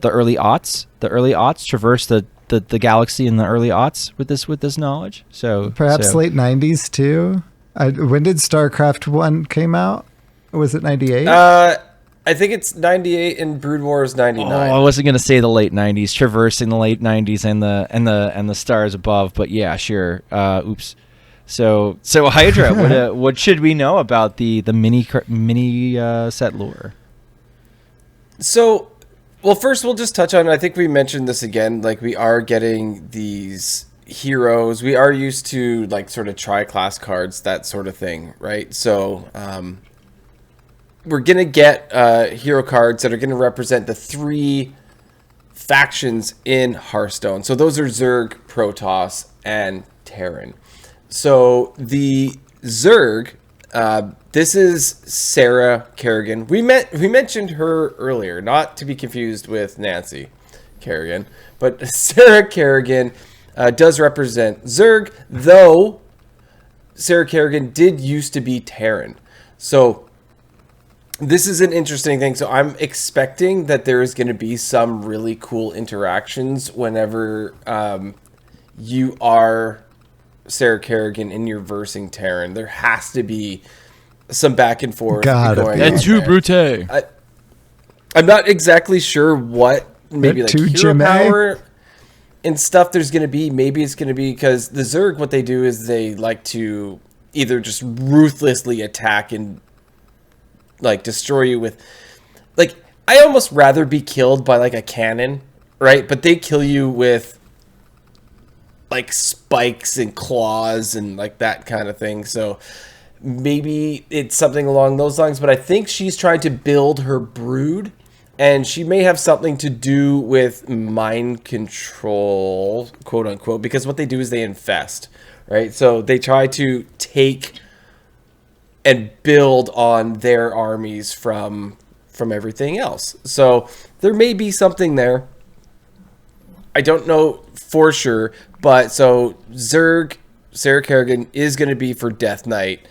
early aughts. The early aughts traversed the galaxy in the early aughts with this knowledge. So perhaps late 90s too. When did StarCraft 1 came out? Or was it 98? I think it's 98 and Brood War is 99. Oh, I wasn't gonna say the late 90s, traversing the late 90s and the stars above, but yeah, sure. Oops. So Hydra, what should we know about the mini set lore? So, well, first we'll just touch on, I think we mentioned this again, like we are getting these heroes. We are used to like sort of tri-class cards, that sort of thing, right? So, we're going to get hero cards that are going to represent the 3 factions in Hearthstone. So those are Zerg, Protoss, and Terran. So the Zerg, this is Sarah Kerrigan. We mentioned her earlier, not to be confused with Nancy Kerrigan, but Sarah Kerrigan does represent Zerg, though Sarah Kerrigan did used to be Terran. So this is an interesting thing. So I'm expecting that there is going to be some really cool interactions whenever you are Sarah Kerrigan and you're versing Terran. There has to be some back and forth going on. That's too brute. I'm not exactly sure what maybe like hero power and stuff there's going to be. Maybe it's going to be because the Zerg, what they do is they like to either just ruthlessly attack and like destroy you with, like, I almost rather be killed by like a cannon, right? But they kill you with like spikes and claws and like that kind of thing. So maybe it's something along those lines, but I think she's trying to build her brood, and she may have something to do with mind control, quote unquote, because what they do is they infest, right? So they try to take and build on their armies from everything else. So there may be something there. I don't know for sure, but so Zerg, Sarah Kerrigan is going to be for Death Knight,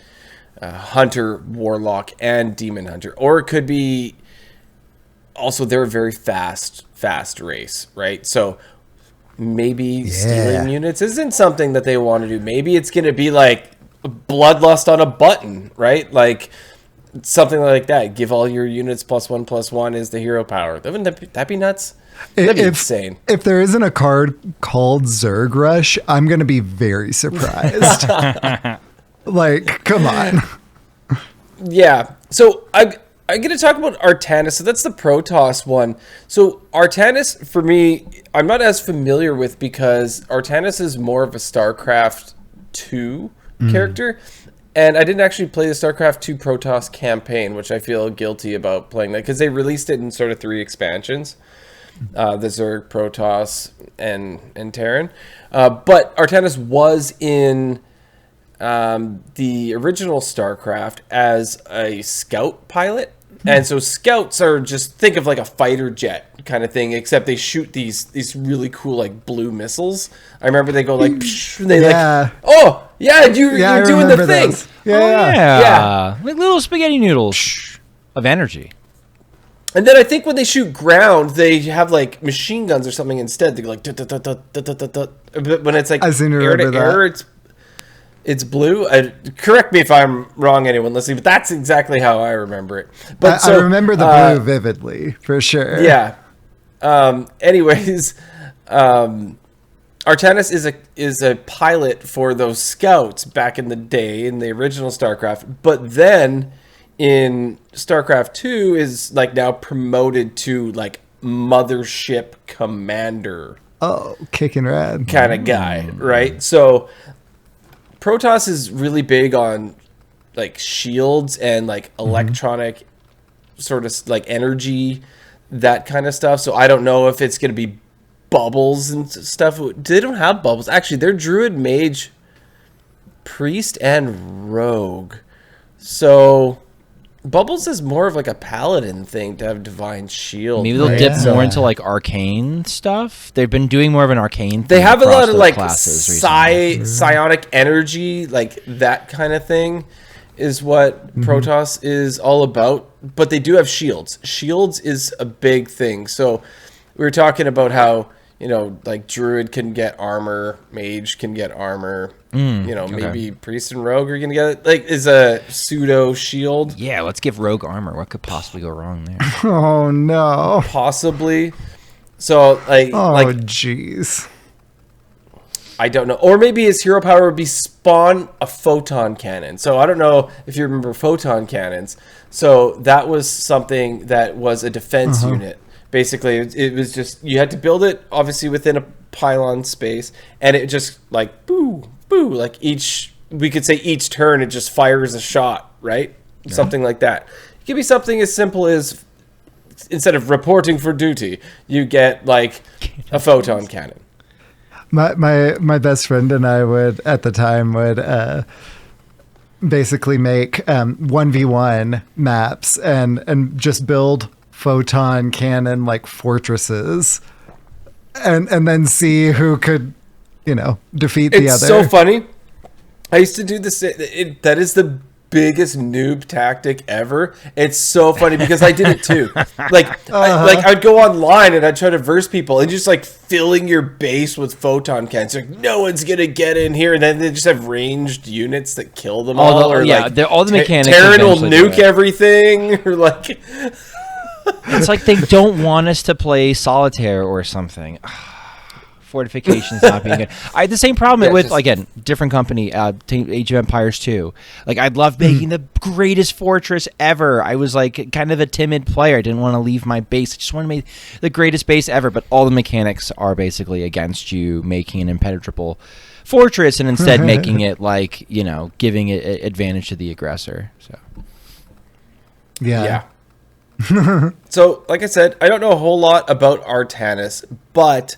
Hunter, Warlock, and Demon Hunter. Or it could be also they're a very fast race, right? So maybe stealing units isn't something that they want to do. Maybe it's going to be like bloodlust on a button, right? Like something like that. Give all your units +1/+1 is the hero power. Wouldn't that be nuts? That'd be insane. If there isn't a card called Zerg Rush, I'm going to be very surprised. Like, come on. Yeah. So I'm going to talk about Artanis. So that's the Protoss one. So Artanis, for me, I'm not as familiar with because Artanis is more of a StarCraft 2 character. And I didn't actually play the StarCraft 2 Protoss campaign, which I feel guilty about playing that because they released it in sort of 3 expansions. The Zerg, Protoss, and Terran. But Artanis was in the original StarCraft as a scout pilot. And so scouts are just, think of like a fighter jet kind of thing, except they shoot these really cool like blue missiles. I remember they go like, psh, and they like, oh yeah, you're doing the thing. Those. Yeah. Like little spaghetti noodles of energy. And then I think when they shoot ground, they have like machine guns or something instead. They go like, but when it's like air to air, it's blue. Correct me if I'm wrong, anyone listening, but that's exactly how I remember it. But I remember the blue vividly, for sure. Yeah. Anyways, Artanis is a pilot for those scouts back in the day in the original StarCraft, but then in StarCraft 2 is like now promoted to like mothership commander. Oh, kicking rad. Kind of guy, right? So Protoss is really big on like shields and like electronic sort of like energy, that kind of stuff. So I don't know if it's going to be bubbles and stuff. They don't have bubbles. Actually, they're druid, mage, priest, and rogue. So bubbles is more of like a paladin thing to have divine shield. Maybe they'll dip more into like arcane stuff. They've been doing more of an arcane thing. They have a lot of like psionic energy, like that kind of thing is what Protoss is all about. But they do have shields. Shields is a big thing. So we were talking about how, you know, like druid can get armor, mage can get armor. Maybe priest and rogue are gonna get it. Like, is a pseudo shield. Yeah, let's give rogue armor. What could possibly go wrong there? Oh no. Possibly. So like, oh jeez. I don't know. Or maybe his hero power would be spawn a photon cannon. So I don't know if you remember photon cannons. So that was something that was a defense unit. Basically, it was just, you had to build it obviously within a pylon space, and it just like boo, boo, like we could say each turn it just fires a shot, right? Yeah. Something like that. It could be something as simple as, instead of reporting for duty, you get like a photon cannon. My best friend and I would basically make 1v1 maps and just build photon cannon like fortresses and then see who could defeat the other. It's so funny. I used to do this. That is the biggest noob tactic ever. It's so funny because I did it too. I'd go online and I'd try to verse people and just like filling your base with photon cannons. Like, no one's gonna get in here, and then they just have ranged units that kill them all. All the mechanics. Terran will nuke everything, or like. It's like they don't want us to play solitaire or something. Fortifications not being good. I had the same problem with, again, different company, Age of Empires 2. Like, I'd love making the greatest fortress ever. I was like kind of a timid player. I didn't want to leave my base. I just wanted to make the greatest base ever. But all the mechanics are basically against you making an impenetrable fortress and instead making it like, giving it advantage to the aggressor. So, yeah. So, like I said, I don't know a whole lot about Artanis, but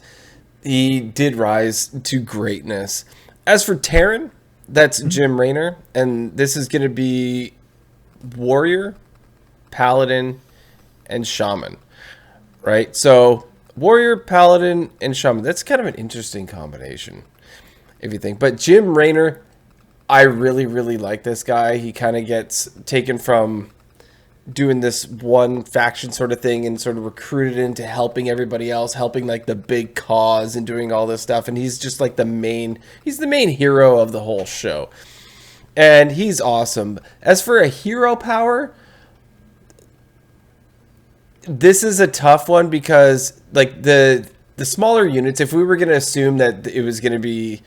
he did rise to greatness. As for Terran, that's Jim Raynor, and this is going to be Warrior, Paladin, and Shaman, right? So, Warrior, Paladin, and Shaman, that's kind of an interesting combination, if you think. But Jim Raynor, I really, really like this guy. He kind of gets taken from doing this one faction sort of thing and sort of recruited into helping everybody else, helping like the big cause and doing all this stuff. And he's just like he's the main hero of the whole show. And he's awesome. As for a hero power, this is a tough one because like the smaller units, if we were going to assume that it was going to be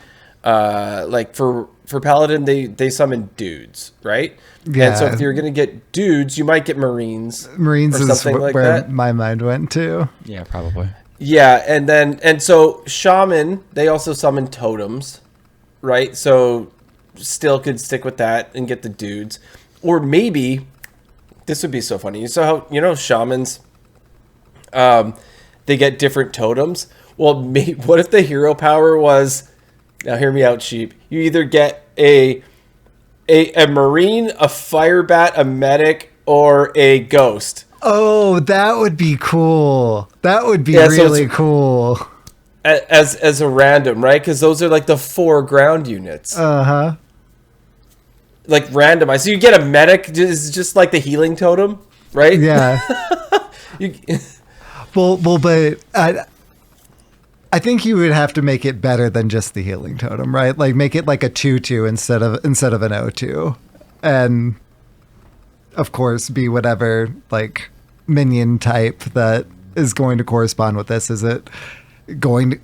like for Paladin, they summon dudes, right? Yeah. And so if you're going to get dudes, you might get Marines. Marines or is like where that. My mind went to. Yeah, probably. Yeah, and so Shaman, they also summon totems, right? So still could stick with that and get the dudes. Or maybe, this would be so funny. So how, Shamans, they get different totems. Well, what if the hero power was, now hear me out, sheep. You either get a Marine, a Firebat, a Medic, or a Ghost. Oh, that would be cool. That would be really cool. As a random, right? Because those are like the 4 ground units. Uh-huh. Like randomized. So you get a Medic, is just like the healing totem, right? Yeah. Well, but I think you would have to make it better than just the healing totem, right? Like make it like a 2/2 instead of an 0/2. And of course be whatever like minion type that is going to correspond with this. Is there going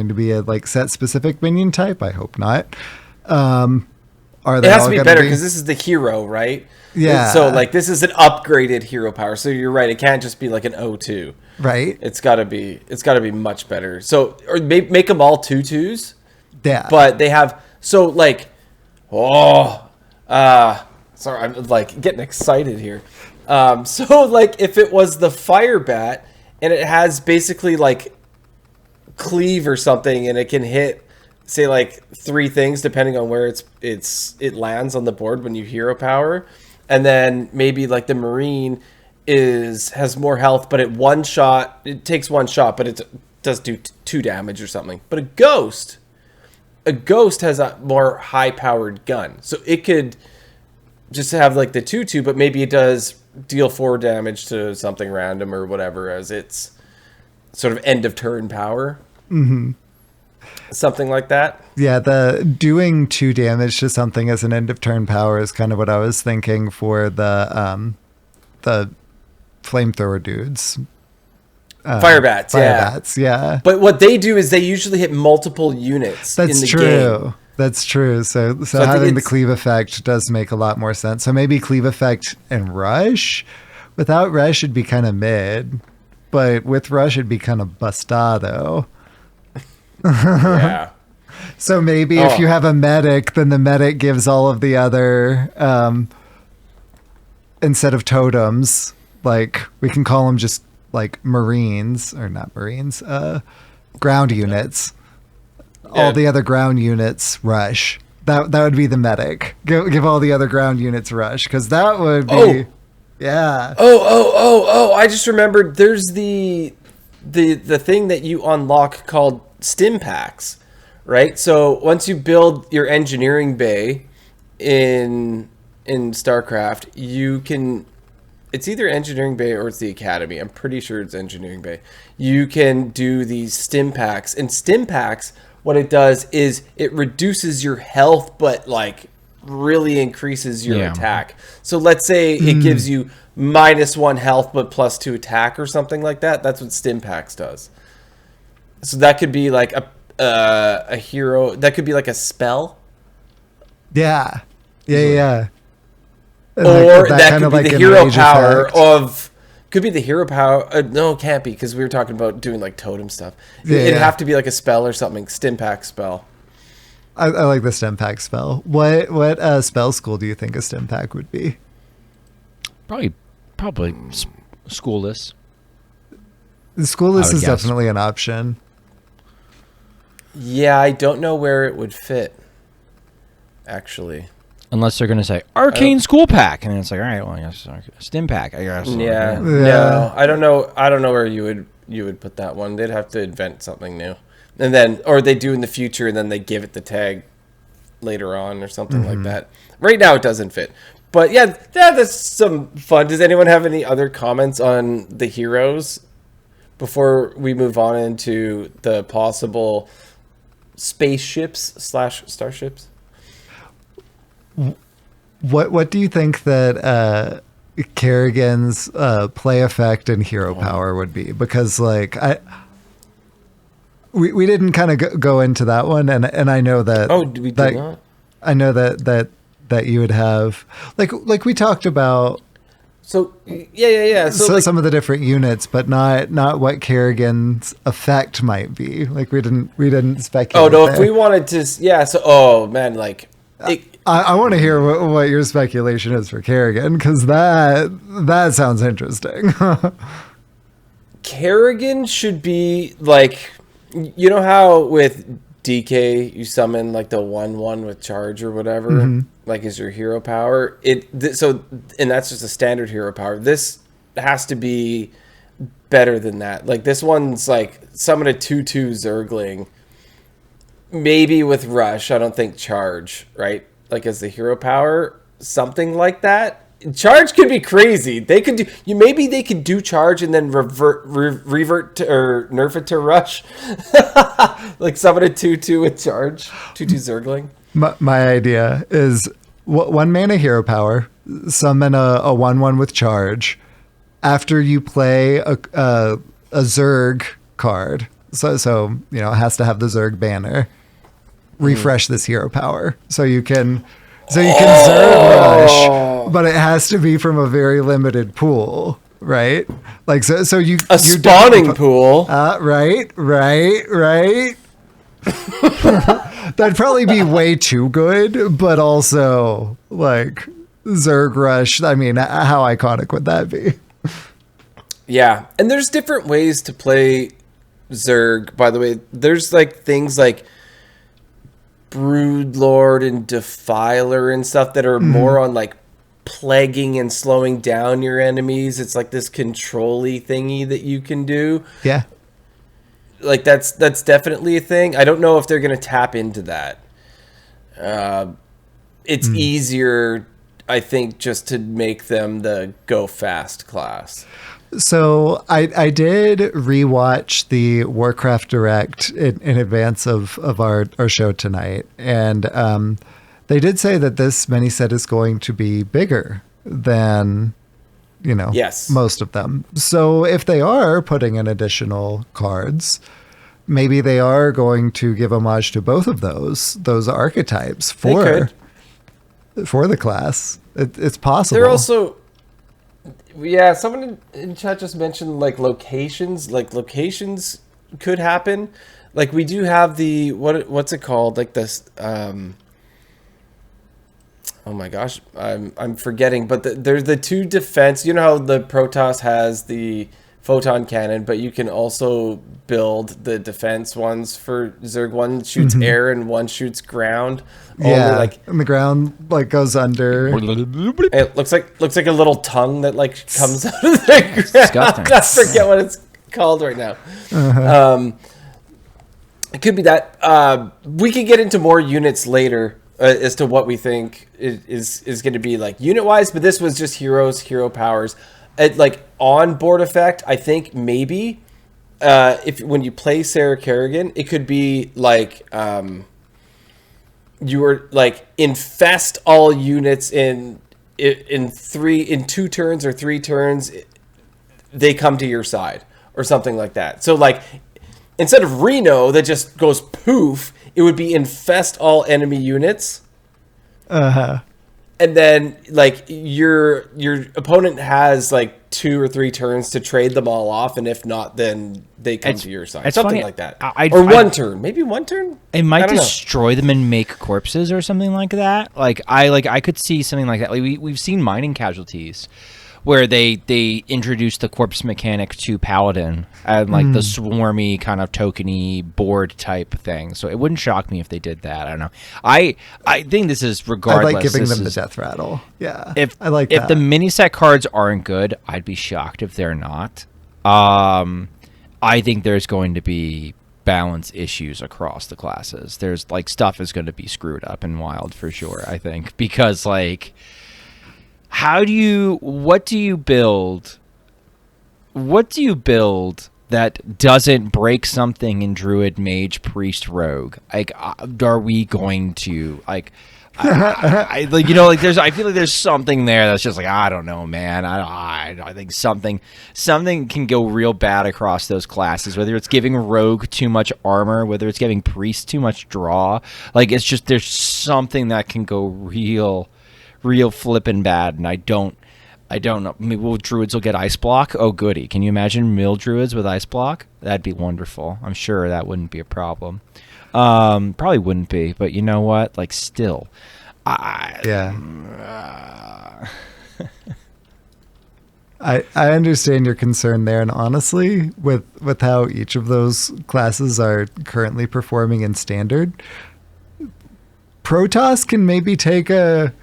to be a like set specific minion type? I hope not. It has to be better because this is the hero, right? Yeah. So like this is an upgraded hero power. So you're right. It can't just be like an 0/2. Right. It's got to be much better. So or make them all 2/2s. Yeah. But they have sorry, I'm like getting excited here. So like if it was the Firebat and it has basically like cleave or something and it can hit say like 3 things depending on where it lands on the board when you hero power, and then maybe like the Marine has more health, but it takes one shot, but it does do 2 damage or something. But a ghost has a more high powered gun, so it could just have like the 2/2, but maybe it does deal 4 damage to something random or whatever as its sort of end of turn power. Mm-hmm. Something like that. Yeah, the doing 2 damage to something as an end of turn power is kind of what I was thinking for the flamethrower dudes. Fire bats, yeah. bats, yeah. But what they do is they usually hit multiple units in the game. That's true. So I think having the it's- cleave effect does make a lot more sense. So maybe cleave effect and rush. Without rush, it'd be kind of mid. But with rush, it'd be kind of bustado. Yeah. So maybe if you have a medic, then the medic gives all of the other, instead of totems, like we can call them just like Marines, or not Marines, ground units. All the other ground units rush. That would be the medic. Give all the other ground units rush, because that would be, yeah. Oh! I just remembered. There's the thing that you unlock called stim packs, right? So once you build your engineering bay in StarCraft, you can. It's either engineering bay or it's the academy. I'm pretty sure it's engineering bay. You can do these stim packs, and stim packs, what it does is it reduces your health, but like really increases your attack. So let's say it gives you -1 health, but +2 attack or something like that. That's what stim packs does. So that could be like a hero. That could be like a spell. Yeah. Yeah. Or that could be the hero power effect. of... Could be the hero power. No, it can't be, because we were talking about doing like totem stuff. Yeah, It'd yeah. have to be like a spell or something. Stim pack spell. I like the stim pack spell. What spell school do you think a stim pack would be? Probably schoolless. Schoolless I would is guess. definitely an option. Yeah, I don't know where it would fit, actually. Unless they're going to say arcane school pack, and then it's like, all right, well, I guess stim pack. I guess. Yeah. Yeah. No, I don't know. I don't know where you would put that one. They'd have to invent something new, and then, or they do in the future, and then they give it the tag later on or something like that. Right now, it doesn't fit. But yeah, that's some fun. Does anyone have any other comments on the heroes before we move on into the possible spaceships / starships? What do you think that Kerrigan's play effect and hero power would be? Because like we didn't kind of go into that one, and I know that We did not. I know that you would have like we talked about So yeah. So like, some of the different units, but not what Kerrigan's effect might be. Like we didn't speculate. oh no, there. if we wanted to, yeah. So oh man, like. I want to hear what your speculation is for Kerrigan, because that sounds interesting. Kerrigan should be like, you know how with DK you summon like the 1/1 with charge or whatever, like is your hero power. So and that's just a standard hero power. This has to be better than that. Like this one's like summon a 2/2 Zergling, maybe with rush. I don't think charge, right? Like as the hero power, something like that. Charge could be crazy. They could do maybe they could do charge and then revert to, or nerf it to rush. Like summon a 2/2 with charge, 2/2 Zergling. My idea is 1 mana hero power, summon a 1/1 with charge. After you play a Zerg card, so you know it has to have the Zerg banner. Refresh this hero power so you can Zerg rush, but it has to be from a very limited pool, right? Like so you Spawning pool. Right. That'd probably be way too good, but also like Zerg rush. I mean, how iconic would that be? Yeah, and there's different ways to play Zerg. By the way, there's like things like Broodlord and Defiler and stuff that are more on like plaguing and slowing down your enemies. It's like this control-y thingy that you can do. Yeah. Like that's definitely a thing. I don't know if they're going to tap into that. It's easier, I think, just to make them the go fast class. So I did rewatch the Warcraft Direct in advance of our show tonight, and they did say that this mini set is going to be bigger than Yes. most of them. So if they are putting in additional cards, maybe they are going to give homage to both of those archetypes for the class. It's possible. They're also, yeah, someone in chat just mentioned like locations. Like locations could happen. Like we do have the, what's it called? Like this, oh my gosh, I'm forgetting. But there's the 2 defense. You know how the Protoss has the photon cannon, but you can also build the defense ones for Zerg. One shoots air and one shoots ground. Yeah, and the ground like goes under. It looks like a little tongue that like comes out of the ground. I forget what it's called right now. It could be that. We could get into more units later as to what we think is going to be like unit wise, but this was just hero powers. Like on board effect, I think maybe if when you play Sarah Kerrigan, it could be like you were like infest all units in 2 turns or 3 turns, they come to your side or something like that. So like instead of Reno that just goes poof, it would be infest all enemy units. And then like your opponent has like 2 or 3 turns to trade them all off, and if not, then they come to your side. Something funny. Like that. Or 1 turn. Maybe 1 turn? It might destroy them and make corpses or something like that. I could see something like that. Like we've seen mining casualties where they introduced the corpse mechanic to Paladin and like the swarmy kind of tokeny board type thing. So it wouldn't shock me if they did that. I don't know. I think this is regardless. I like giving them the death rattle. Yeah, if the mini set cards aren't good, I'd be shocked if they're not. I think there's going to be balance issues across the classes. There's like stuff is going to be screwed up and wild for sure. I think because like. What do you build that doesn't break something in Druid, Mage, Priest, Rogue? Like, are we going to like? I feel like there's something there that's just like I don't know, man. I think something can go real bad across those classes. Whether it's giving Rogue too much armor, whether it's giving Priest too much draw, like it's just there's something that can go real flippin' bad, and I don't know. Maybe druids will get ice block. Oh goody! Can you imagine mill druids with ice block? That'd be wonderful. I'm sure that wouldn't be a problem. Probably wouldn't be, but you know what? Like still, I understand your concern there, and honestly, with how each of those classes are currently performing in standard, Protoss can maybe take a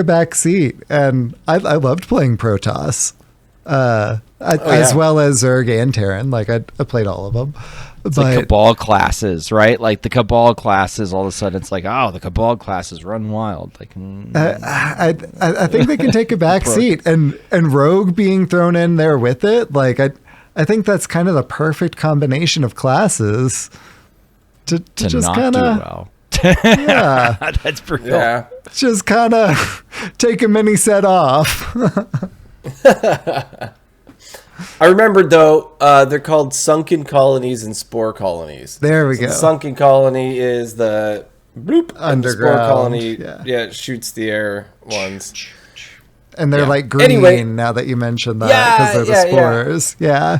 back seat, and I loved playing Protoss, as well as Zerg and Terran. Like I played all of them. It's like Cabal classes, right? Like the Cabal classes, all of a sudden it's like, oh, the Cabal classes run wild. Like I think they can take a back seat, and Rogue being thrown in there with it. Like I think that's kind of the perfect combination of classes to just not kind do of well. Yeah, that's brutal. Yeah. Just kind of take a mini set off. I remembered though, they're called sunken colonies and spore colonies. There we go. The sunken colony is the bloop, underground. And the spore colony, it shoots the air ones. And they're like green now that you mentioned that because they're the spores. Yeah.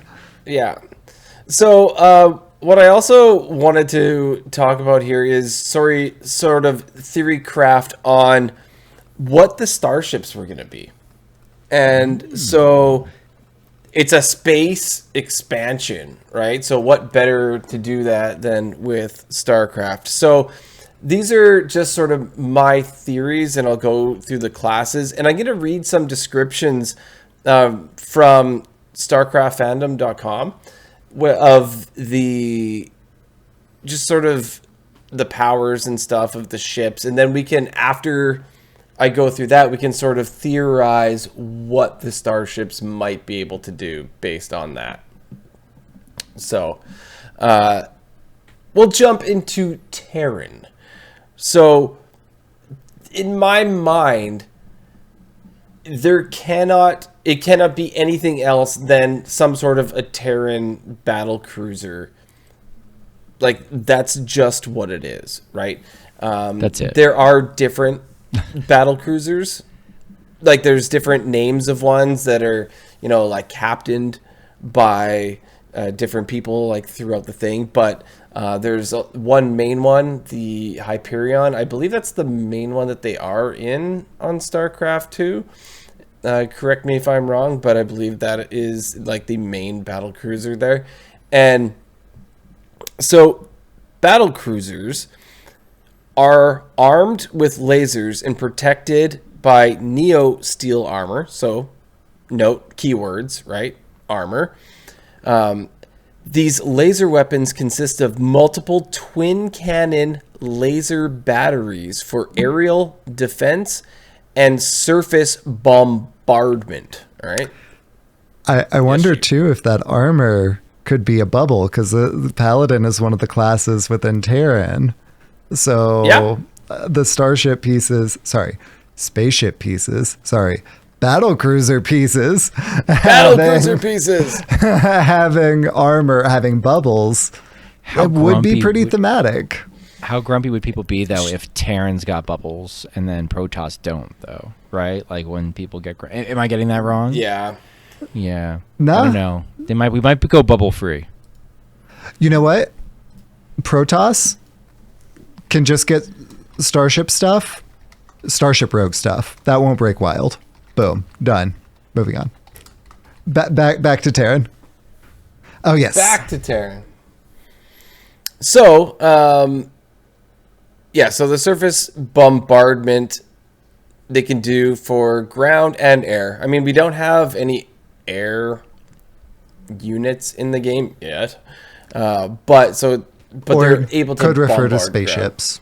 So, what I also wanted to talk about here is sort of theory craft on what the starships were going to be. And so it's a space expansion, right? So what better to do that than with StarCraft? So these are just sort of my theories, and I'll go through the classes. And I'm going to read some descriptions from StarCraft-fandom.com of the just sort of the powers and stuff of the ships, and then we can, after I go through that, we can sort of theorize what the starships might be able to do based on that. So we'll jump into Terran. So in my mind, there cannot, it cannot be anything else than some sort of a Terran battle cruiser. Like, that's just what it is, right? That's it. There are different battle cruisers. Like, there's different names of ones that are, like captained by different people, like throughout the thing. But there's one main one, the Hyperion. I believe that's the main one that they are in on StarCraft 2. Correct me if I'm wrong, but I believe that is like the main battle cruiser there. And so battle cruisers are armed with lasers and protected by neo steel armor. So note keywords, right? Armor. These laser weapons consist of multiple twin cannon laser batteries for aerial defense and surface bombardment. All right. I wonder too if that armor could be a bubble, because the Paladin is one of the classes within Terran. So the spaceship pieces, battlecruiser pieces, having armor, having bubbles, it would be pretty thematic. How grumpy would people be, though, if Terrans got bubbles and then Protoss don't, though? Right? Like, when people get... Am I getting that wrong? Yeah. Yeah. No. I don't know. We might go bubble free. You know what? Protoss can just get Starship Rogue stuff. That won't break wild. Boom. Done. Moving on. Back to Terran. Oh, yes. Back to Terran. So, so the surface bombardment they can do for ground and air. I mean, we don't have any air units in the game yet, but they're able to could refer to bombard spaceships.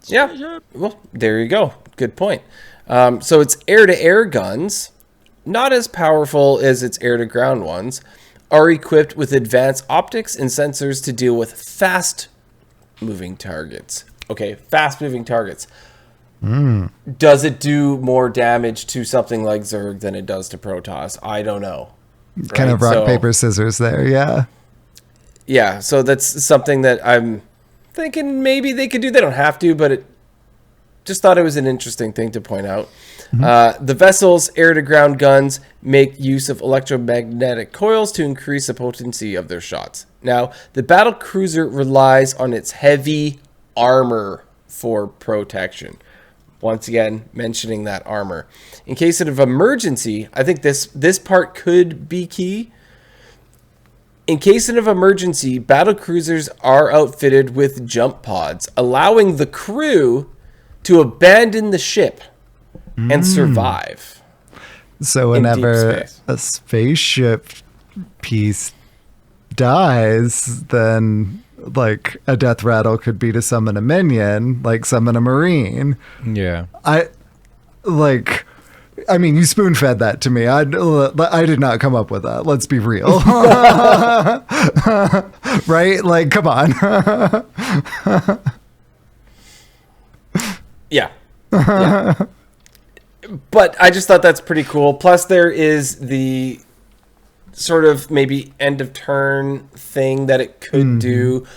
ground. Yeah, well, there you go. Good point. So it's air-to-air guns, not as powerful as its air-to-ground ones, are equipped with advanced optics and sensors to deal with fast-moving targets. Okay, fast-moving targets. Does it do more damage to something like Zerg than it does to Protoss? I don't know. Kind of rock, paper, scissors there, yeah. Yeah, so that's something that I'm thinking maybe they could do. They don't have to, but just thought it was an interesting thing to point out. The vessel's air-to-ground guns make use of electromagnetic coils to increase the potency of their shots. Now, the battle cruiser relies on its heavy armor for protection. Once again, mentioning that armor. In case of emergency, I think this part could be key. In case of emergency, battle cruisers are outfitted with jump pods, allowing the crew to abandon the ship and survive. So whenever a spaceship piece dies, then like a death rattle could be to summon a minion, like summon a marine. Yeah. I mean, you spoon fed that to me. I did not come up with that. Let's be real. Right? Like, come on. Yeah. But I just thought that's pretty cool. Plus, there is the sort of maybe end of turn thing that it could do,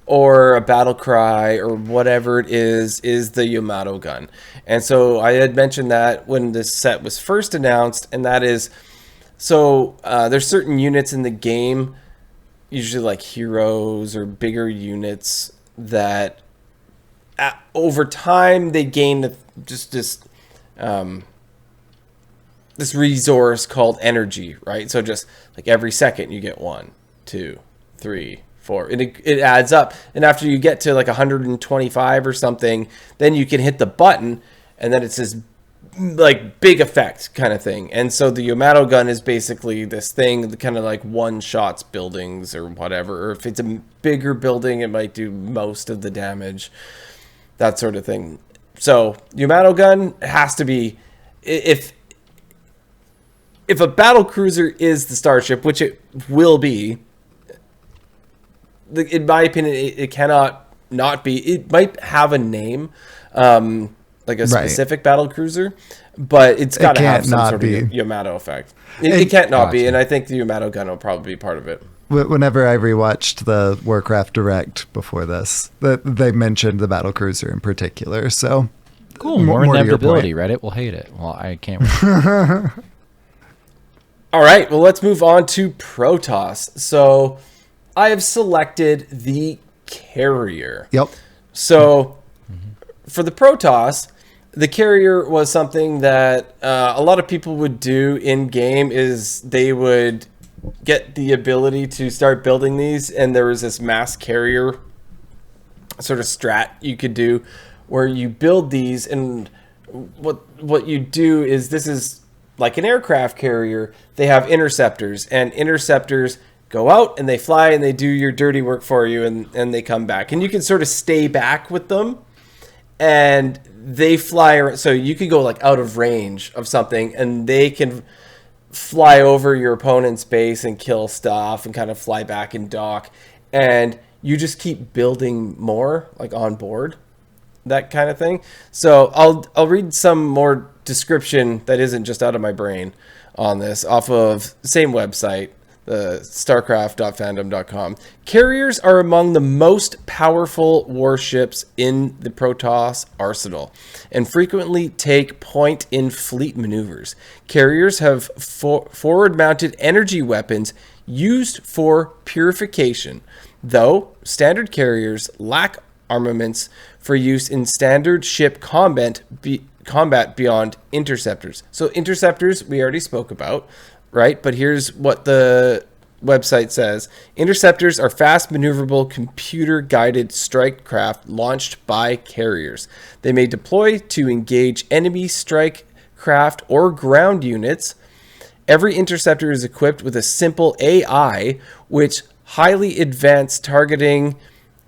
or a battle cry, or whatever it is the Yamato gun. And so I had mentioned that when this set was first announced, and that is, so there's certain units in the game, usually like heroes or bigger units, that over time they gain just this resource called energy, right? So just like every second you get 1, 2, 3, 4, and it adds up. And after you get to like 125 or something, then you can hit the button, and then it's this like big effect kind of thing. And so the Yamato gun is basically this thing that kind of like one shots buildings or whatever. Or if it's a bigger building, it might do most of the damage, that sort of thing. So Yamato gun has to be, if a battle cruiser is the starship, which it will be, in my opinion, it cannot not be. It might have a name, like a specific battle cruiser, but it's got to have some sort of Yamato effect. It can't not be, and I think the Yamato gun will probably be part of it. Whenever I rewatched the Warcraft Direct before this, they mentioned the battle cruiser in particular. So cool, more inevitability. Reddit will hate it. Well, I can't wait. All right, well, let's move on to Protoss. So I have selected the carrier. Yep. So for the Protoss, the carrier was something that a lot of people would do in game. Is they would get the ability to start building these, and there was this mass carrier sort of strat you could do where you build these, and what you do is, this is like an aircraft carrier. They have interceptors, and interceptors go out and they fly and they do your dirty work for you, and they come back, and you can sort of stay back with them, and they fly around. So you could go like out of range of something, and they can fly over your opponent's base and kill stuff and kind of fly back and dock, and you just keep building more like on board, that kind of thing. So I'll read some more description that isn't just out of my brain on this off of the same website, the StarCraft.fandom.com. Carriers are among the most powerful warships in the Protoss arsenal and frequently take point in fleet maneuvers. Carriers have forward-mounted energy weapons used for purification, though standard carriers lack armaments for use in standard ship combat beyond interceptors. So interceptors we already spoke about, right? But here's what the website says. Interceptors are fast maneuverable computer-guided strike craft launched by carriers. They may deploy to engage enemy strike craft or ground units. Every interceptor is equipped with a simple AI, which highly advanced targeting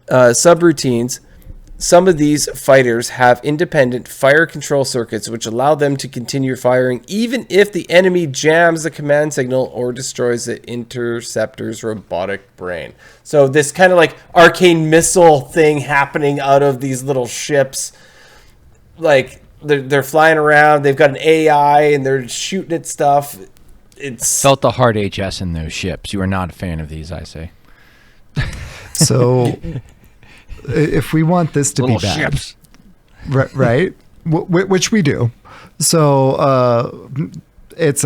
subroutines. Some of these fighters have independent fire control circuits which allow them to continue firing even if the enemy jams the command signal or destroys the interceptor's robotic brain. So this kind of like arcane missile thing happening out of these little ships. Like they're flying around, they've got an AI and they're shooting at stuff. It's felt the hard HS in those ships. You are not a fan of these, I say. So if we want this to little be bad, ships. right? Which we do. So it's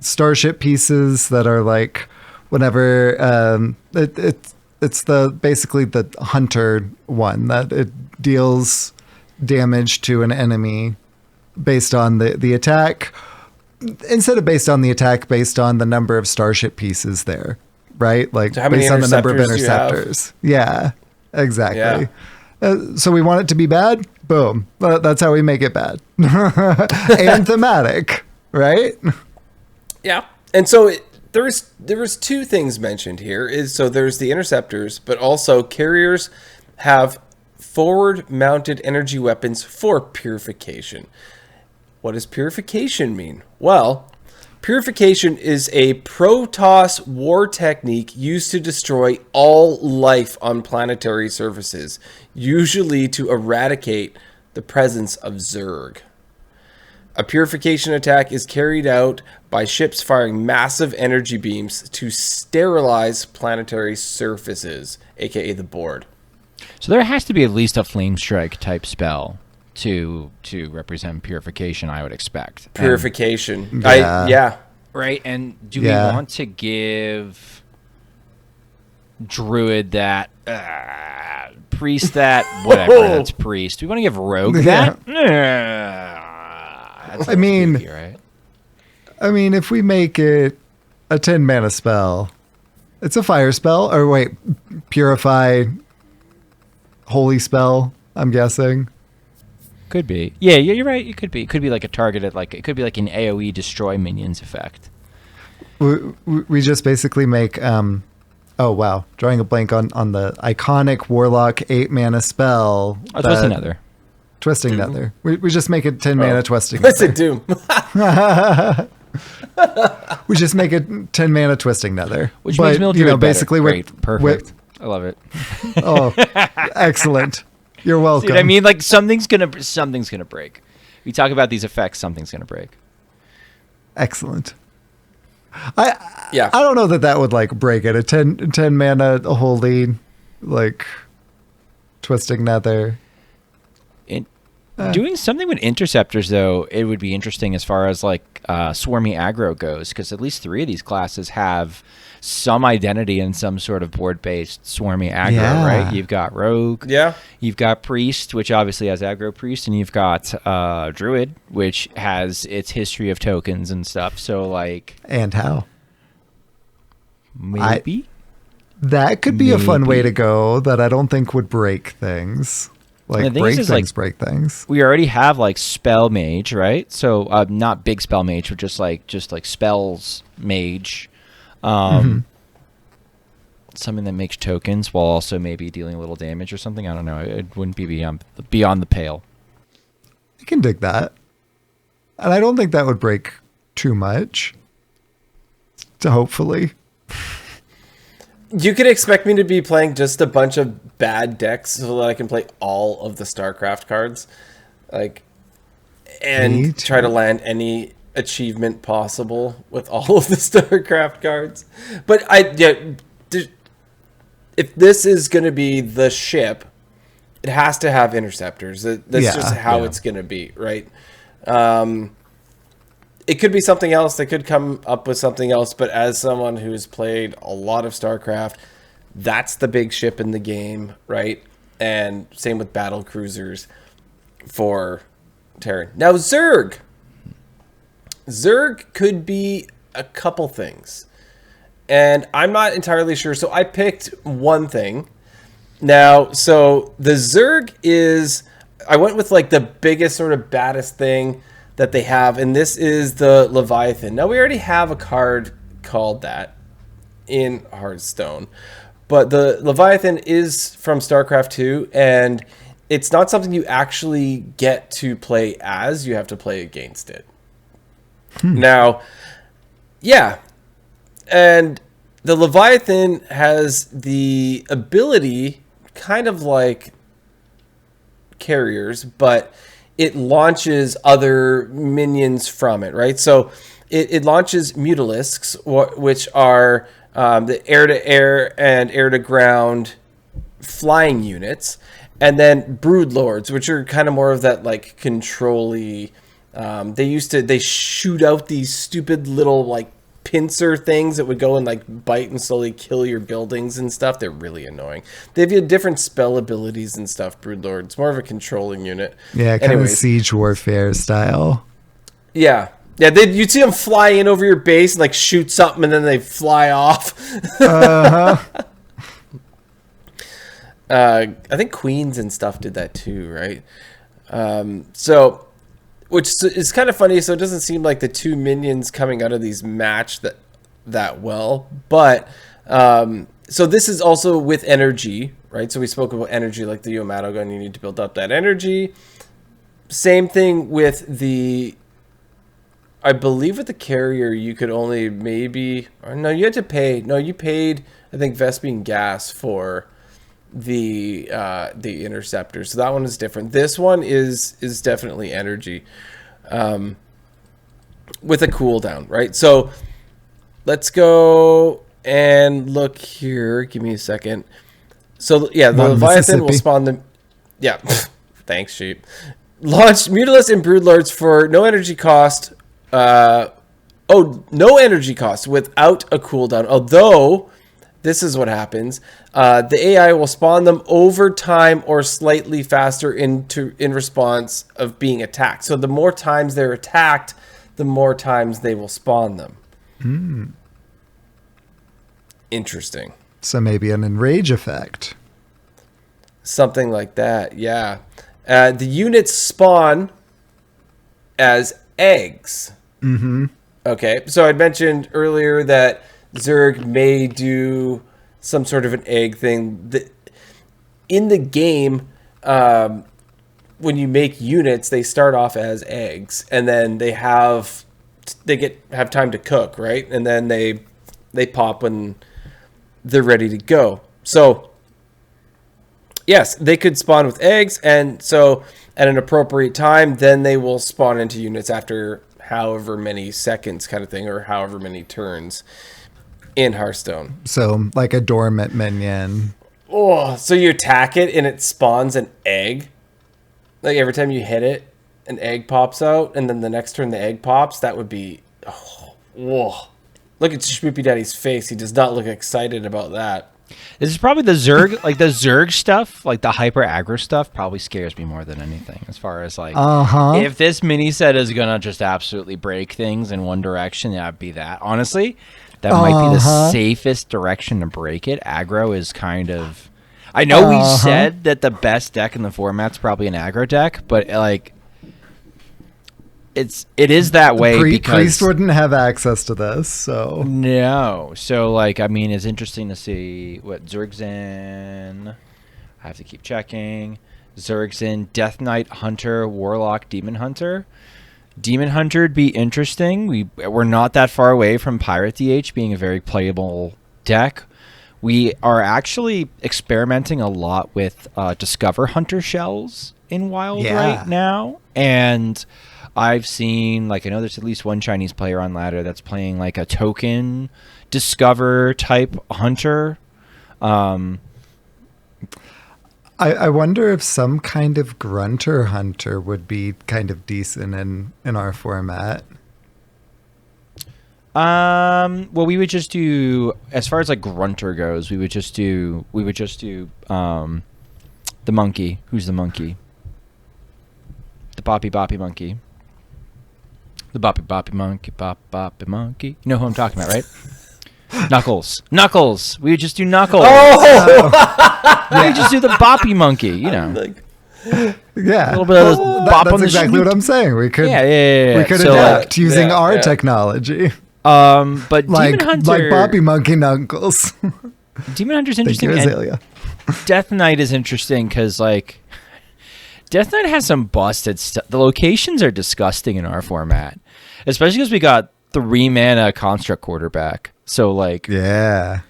starship pieces that are like whenever it's the basically the hunter one that it deals damage to an enemy based on the attack, instead of based on the attack, based on the number of starship pieces there, right? Like so how many based on the number of interceptors interceptors. Yeah, exactly. Yeah. So we want it to be bad. Boom. That's how we make it bad. And thematic, right? Yeah. And so there was two things mentioned here. So there's the interceptors, but also carriers have forward-mounted energy weapons for purification. What does purification mean? Well, purification is a Protoss war technique used to destroy all life on planetary surfaces, usually to eradicate the presence of Zerg. A purification attack is carried out by ships firing massive energy beams to sterilize planetary surfaces, aka the board. So there has to be at least a flame strike type spell to represent purification, I would expect. Purification. Yeah. Right, and do we want to give druid that, priest that, whatever, that's priest. Do we want to give rogue that? I mean, spooky, right? I mean, if we make it a 10 mana spell, it's a fire spell, or wait, purify, holy spell, I'm guessing. Could be. Yeah, you're right. It could be. It could be like a targeted, like it could be like an AoE destroy minions effect. We just basically make, oh wow, drawing a blank on the iconic Warlock 8 mana spell. Oh, Twisting Nether. Twisting Nether. We just make it 10 mana Twisting Twisted Nether. Doom. We just make it 10 mana Twisting Nether. Which makes military basically Great. Perfect. I love it. Oh, excellent. You're welcome. See what I mean? Like something's gonna break. We talk about these effects, something's gonna break. Excellent. I Yeah. don't know that would like break it. A 10 mana holy, like twisting nether. Doing something with interceptors, though, it would be interesting as far as like swarmy aggro goes, because at least 3 of these classes have some identity in some sort of board-based swarmy aggro, right? You've got rogue, you've got priest, which obviously has aggro priest, and you've got druid, which has its history of tokens and stuff. So like, and how maybe that could be a fun way to go that I don't think would break things. Like break things, like, break things. We already have like spell mage, right? So not big spell mage, but just like spells mage. Something that makes tokens while also maybe dealing a little damage or something. I don't know. It wouldn't be beyond the pale. I can dig that, and I don't think that would break too much. Hopefully. You could expect me to be playing just a bunch of bad decks so that I can play all of the StarCraft cards, and try to land any achievement possible with all of the StarCraft cards. But if this is going to be the ship, it has to have interceptors. That's just how it's going to be, right? It could be something else. They could come up with something else. But as someone who's played a lot of StarCraft, that's the big ship in the game, right? And same with battle cruisers for Terran. Now, Zerg could be a couple things. And I'm not entirely sure. So I picked one thing. Now, so the Zerg is... I went with like the biggest sort of baddest thing that they have, and this is the Leviathan. Now, we already have a card called that in Hearthstone, but the Leviathan is from StarCraft 2, and it's not something you actually get to play as. You have to play against it. Now, and the Leviathan has the ability, kind of like carriers, but it launches other minions from it, right? So it launches Mutalisks, which are the air-to-air and air-to-ground flying units, and then Broodlords, which are kind of more of that like control-y. They shoot out these stupid little like pincer things that would go and like bite and slowly kill your buildings and stuff. They're really annoying. They have different spell abilities and stuff. Broodlord, it's more of a controlling unit. Yeah, kind of siege warfare style. Yeah. You'd see them fly in over your base and like shoot something, and then they fly off. I think Queens and stuff did that too, right? Which is kind of funny. So it doesn't seem like the two minions coming out of these match that well. But so this is also with energy, right? So we spoke about energy, like the Yamato gun. You need to build up that energy. Same thing with I believe with the carrier, you could only you had to pay. No, you paid, I think, Vespene gas for the interceptor. So that one is different. This one is definitely energy, with a cooldown, right? So let's go and look here. Give me a second. So yeah, the Leviathan will spawn them. Yeah, thanks, sheep. Launch Mutalisks and Broodlords for no energy cost. No energy cost without a cooldown. Although, this is what happens. The AI will spawn them over time or slightly faster in response of being attacked. So the more times they're attacked, the more times they will spawn them. Interesting. So maybe an enrage effect. Something like that, yeah. The units spawn as eggs. Okay, so I mentioned earlier that Zerg may do some sort of an egg thing. In the game, when you make units, they start off as eggs, and then they have time to cook, right? And then they pop when they're ready to go. So Yes, they could spawn with eggs, and so at an appropriate time, then they will spawn into units after however many seconds kind of thing, or however many turns in Hearthstone. So like a dormant minion. Oh, so you attack it and it spawns an egg? Like every time you hit it, an egg pops out, and then the next turn the egg pops? That would be... Oh, whoa. Look at SchmoopieDady's face. He does not look excited about that. This is probably the Zerg, like the Zerg stuff, like the hyper aggro stuff, probably scares me more than anything. As far as like, if this mini set is gonna just absolutely break things in one direction, that'd be that. Honestly, that might be the safest direction to break it. Aggro is kind of. I know we said that the best deck in the format's probably an aggro deck, but like. It is that way because Priest wouldn't have access to this, so no. So like, I mean, it's interesting to see what Zerg's in. I have to keep checking. Zerg's in Death Knight, Hunter, Warlock, Demon Hunter. Demon Hunter would be interesting. We're not that far away from Pirate DH being a very playable deck. We are actually experimenting a lot with Discover Hunter shells in Wild right now, and I've seen, like, I know there's at least one Chinese player on ladder that's playing like a token Discover type hunter. I wonder if some kind of grunter hunter would be kind of decent in our format. Well, we would just do, as far as like grunter goes, we would just do the monkey. Who's the monkey? The boppy boppy monkey. The boppy boppy monkey, bop boppy monkey. You know who I'm talking about, right? Knuckles. Knuckles. We would just do Knuckles. Oh! We would just do the boppy monkey, you know. Yeah. A little bit of bop on that's the exactly what I'm saying. We could yeah. we could So, adapt using our technology. But Like Demon Hunter, Boppy Monkey Knuckles. Demon Hunter's Thank interesting. you, And Azalea. Death Knight is interesting because, like, Death Knight has some busted stuff. The locations are disgusting in our format, especially because we got 3 mana Construct Quarterback. So, like, Yeah.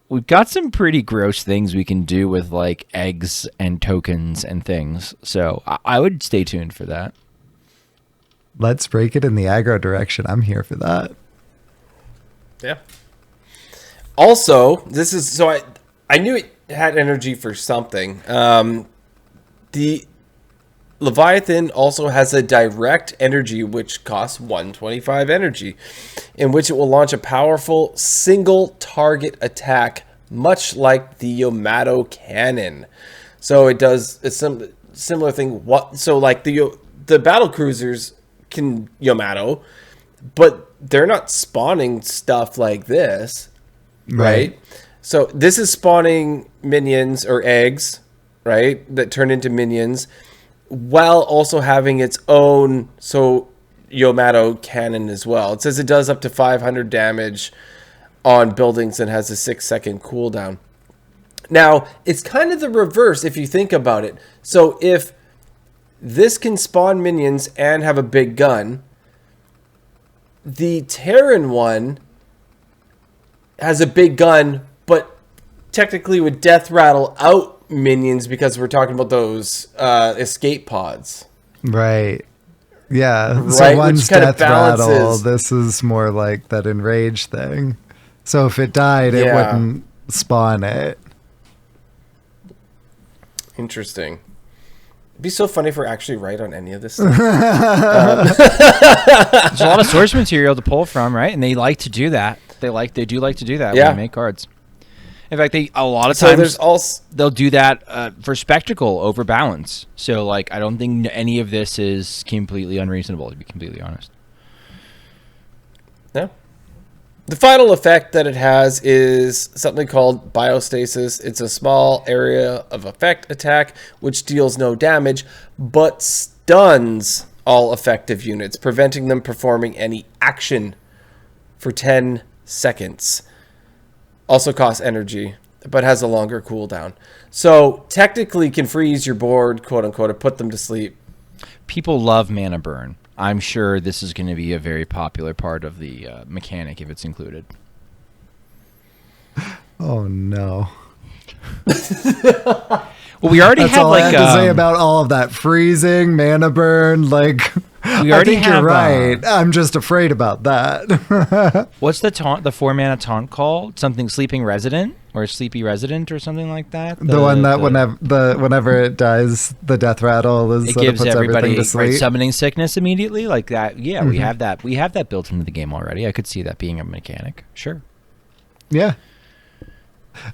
we've got some pretty gross things we can do with, like, eggs and tokens and things. So I would stay tuned for that. Let's break it in the aggro direction. I'm here for that. Yeah. Also, this is so I knew it had energy for something. The Leviathan also has a direct energy which costs 125 energy, in which it will launch a powerful single target attack, much like the Yamato cannon. So it does a similar thing. So like the battle cruisers can Yamato, but they're not spawning stuff like this, right? So this is spawning minions or eggs, right, that turn into minions, while also having its own Yamato cannon as well. It says it does up to 500 damage on buildings and has a 6-second cooldown. Now, it's kind of the reverse if you think about it. So if this can spawn minions and have a big gun, the Terran one has a big gun, but technically would death rattle out minions because we're talking about those escape pods. Right. Yeah. Right, So one's which kind of death rattle. balances. This is more like that enrage thing. So if it died, it Yeah. wouldn't spawn it. Interesting. It'd be so funny if we're actually right on any of this stuff. There's a lot of source material to pull from, right? And they like to do that. They do like to do that when they make cards. In fact, a lot of times there's also they'll do that for spectacle over balance. So, like, I don't think any of this is completely unreasonable, to be completely honest. no. The final effect that it has is something called biostasis. It's a small area of effect attack which deals no damage but stuns all effective units, preventing them performing any action for 10 seconds. Also costs energy, but has a longer cooldown. So technically can freeze your board, quote unquote, or put them to sleep. People love mana burn. I'm sure this is going to be a very popular part of the mechanic if it's included. Oh, no. Well, we already That's have all I like have to say about all of that freezing, mana burn. Like, we I already think have you're right. I'm just afraid about that. what's the taunt? The 4-mana taunt called something sleeping resident or sleepy resident or something like that. The one that whenever it dies, the death rattle is it that gives it puts everybody everything to sleep. summoning sickness immediately like that. Yeah, we have that. We have that built into the game already. I could see that being a mechanic. Sure. Yeah.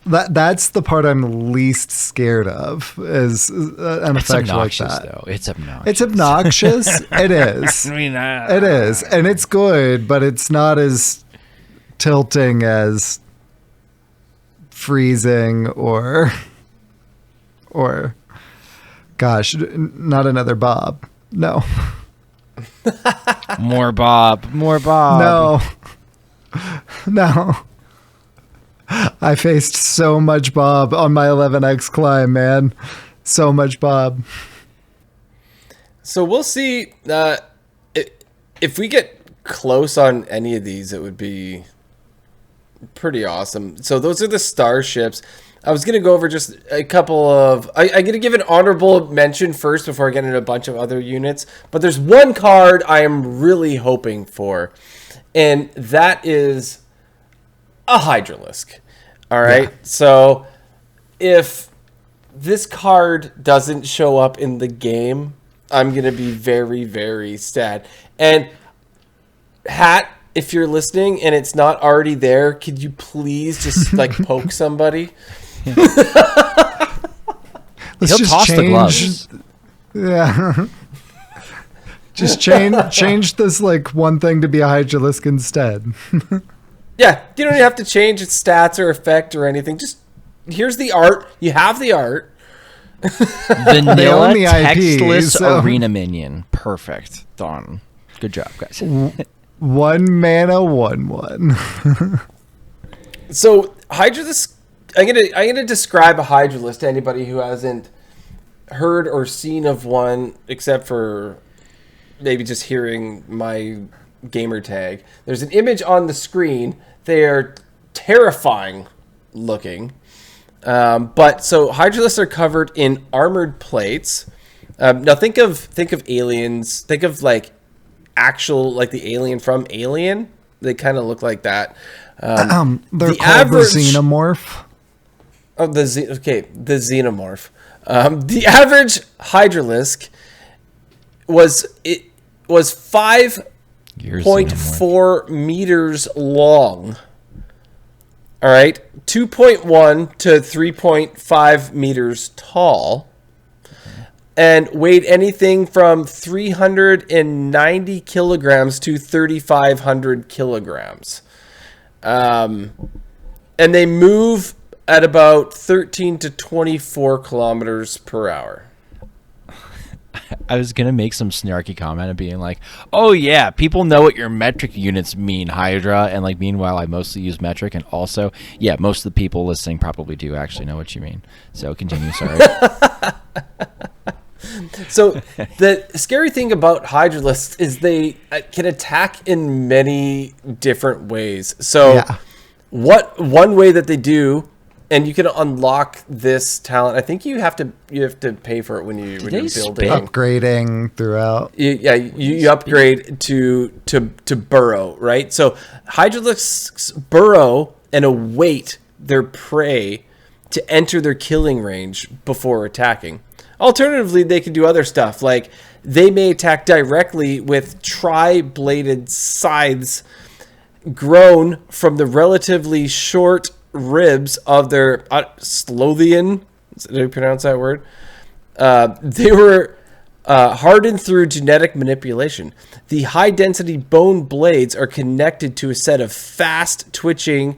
That's the part I'm least scared of is an It's effect like obnoxious, that. though. It's obnoxious. It's obnoxious. It is. I mean, It is, and it's good, but it's not as tilting as freezing or gosh, not another Bob. No. More Bob. No. No. I faced so much Bob on my 11x climb, man. So much Bob. So we'll see. If we get close on any of these, it would be pretty awesome. So those are the starships. I was going to go over just a couple of... I'm going to give an honorable mention first before I get into a bunch of other units. But there's one card I am really hoping for. And that is a Hydralisk. All right. Yeah. So if this card doesn't show up in the game, I'm going to be very, very sad. And Hat, if you're listening and it's not already there, could you please just like poke somebody? Let's He'll just toss the gloves. Yeah. Just change this like one thing to be a Hydralisk instead. Yeah, you don't even have to change its stats or effect or anything. Just here's the art. You have the art. Vanilla the IP, textless so- arena minion. Perfect. Done. Good job, guys. 1 mana 1/1. So Hydralisk, I'm gonna describe a Hydralisk to anybody who hasn't heard or seen of one, except for maybe just hearing my gamer tag. There's an image on the screen. They are terrifying looking. But so Hydralisks are covered in armored plates. Now think of aliens. Think of like actual like the alien from Alien. They kind of look like that. They're the called the average- Xenomorph. Oh, the Xenomorph. The average Hydralisk was 5.4 meters long. All right, 2.1 to 3.5 meters tall, and weighed anything from 390 kilograms to 3,500 kilograms. And they move at about 13 to 24 kilometers per hour. I was going to make some snarky comment of being like, oh yeah, people know what your metric units mean, Hydra. And like, meanwhile, I mostly use metric. And also, yeah, most of the people listening probably do actually know what you mean. So continue, sorry. So the scary thing about Hydralisks is they can attack in many different ways. So Yeah. one way that they do, and you can unlock this talent. I think you have to pay for it when you're building. Upgrading throughout. You upgrade to burrow, right? So Hydralisks burrow and await their prey to enter their killing range before attacking. Alternatively, they can do other stuff, like they may attack directly with tri-bladed scythes grown from the relatively short ribs of their Slothian. Did I pronounce that word? They were hardened through genetic manipulation. The high-density bone blades are connected to a set of fast-twitching,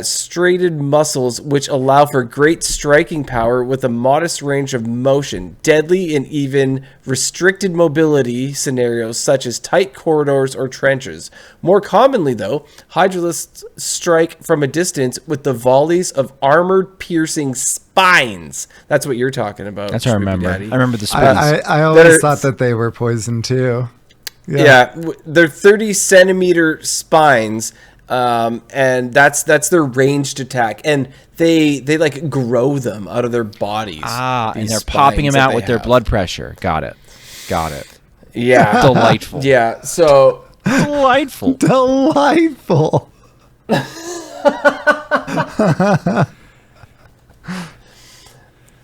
striated muscles which allow for great striking power with a modest range of motion, deadly and even restricted mobility scenarios such as tight corridors or trenches. More commonly, though, Hydralisks strike from a distance with the volleys of armored piercing spines. That's what you're talking about. That's what I remember. SchmoopieDady. I remember the spines. I always thought that they were poison too. Yeah, they're 30 centimeter spines. And that's their ranged attack, and they like grow them out of their bodies. And they're popping them out with their blood pressure. Got it. Yeah. Delightful. Yeah. So Delightful.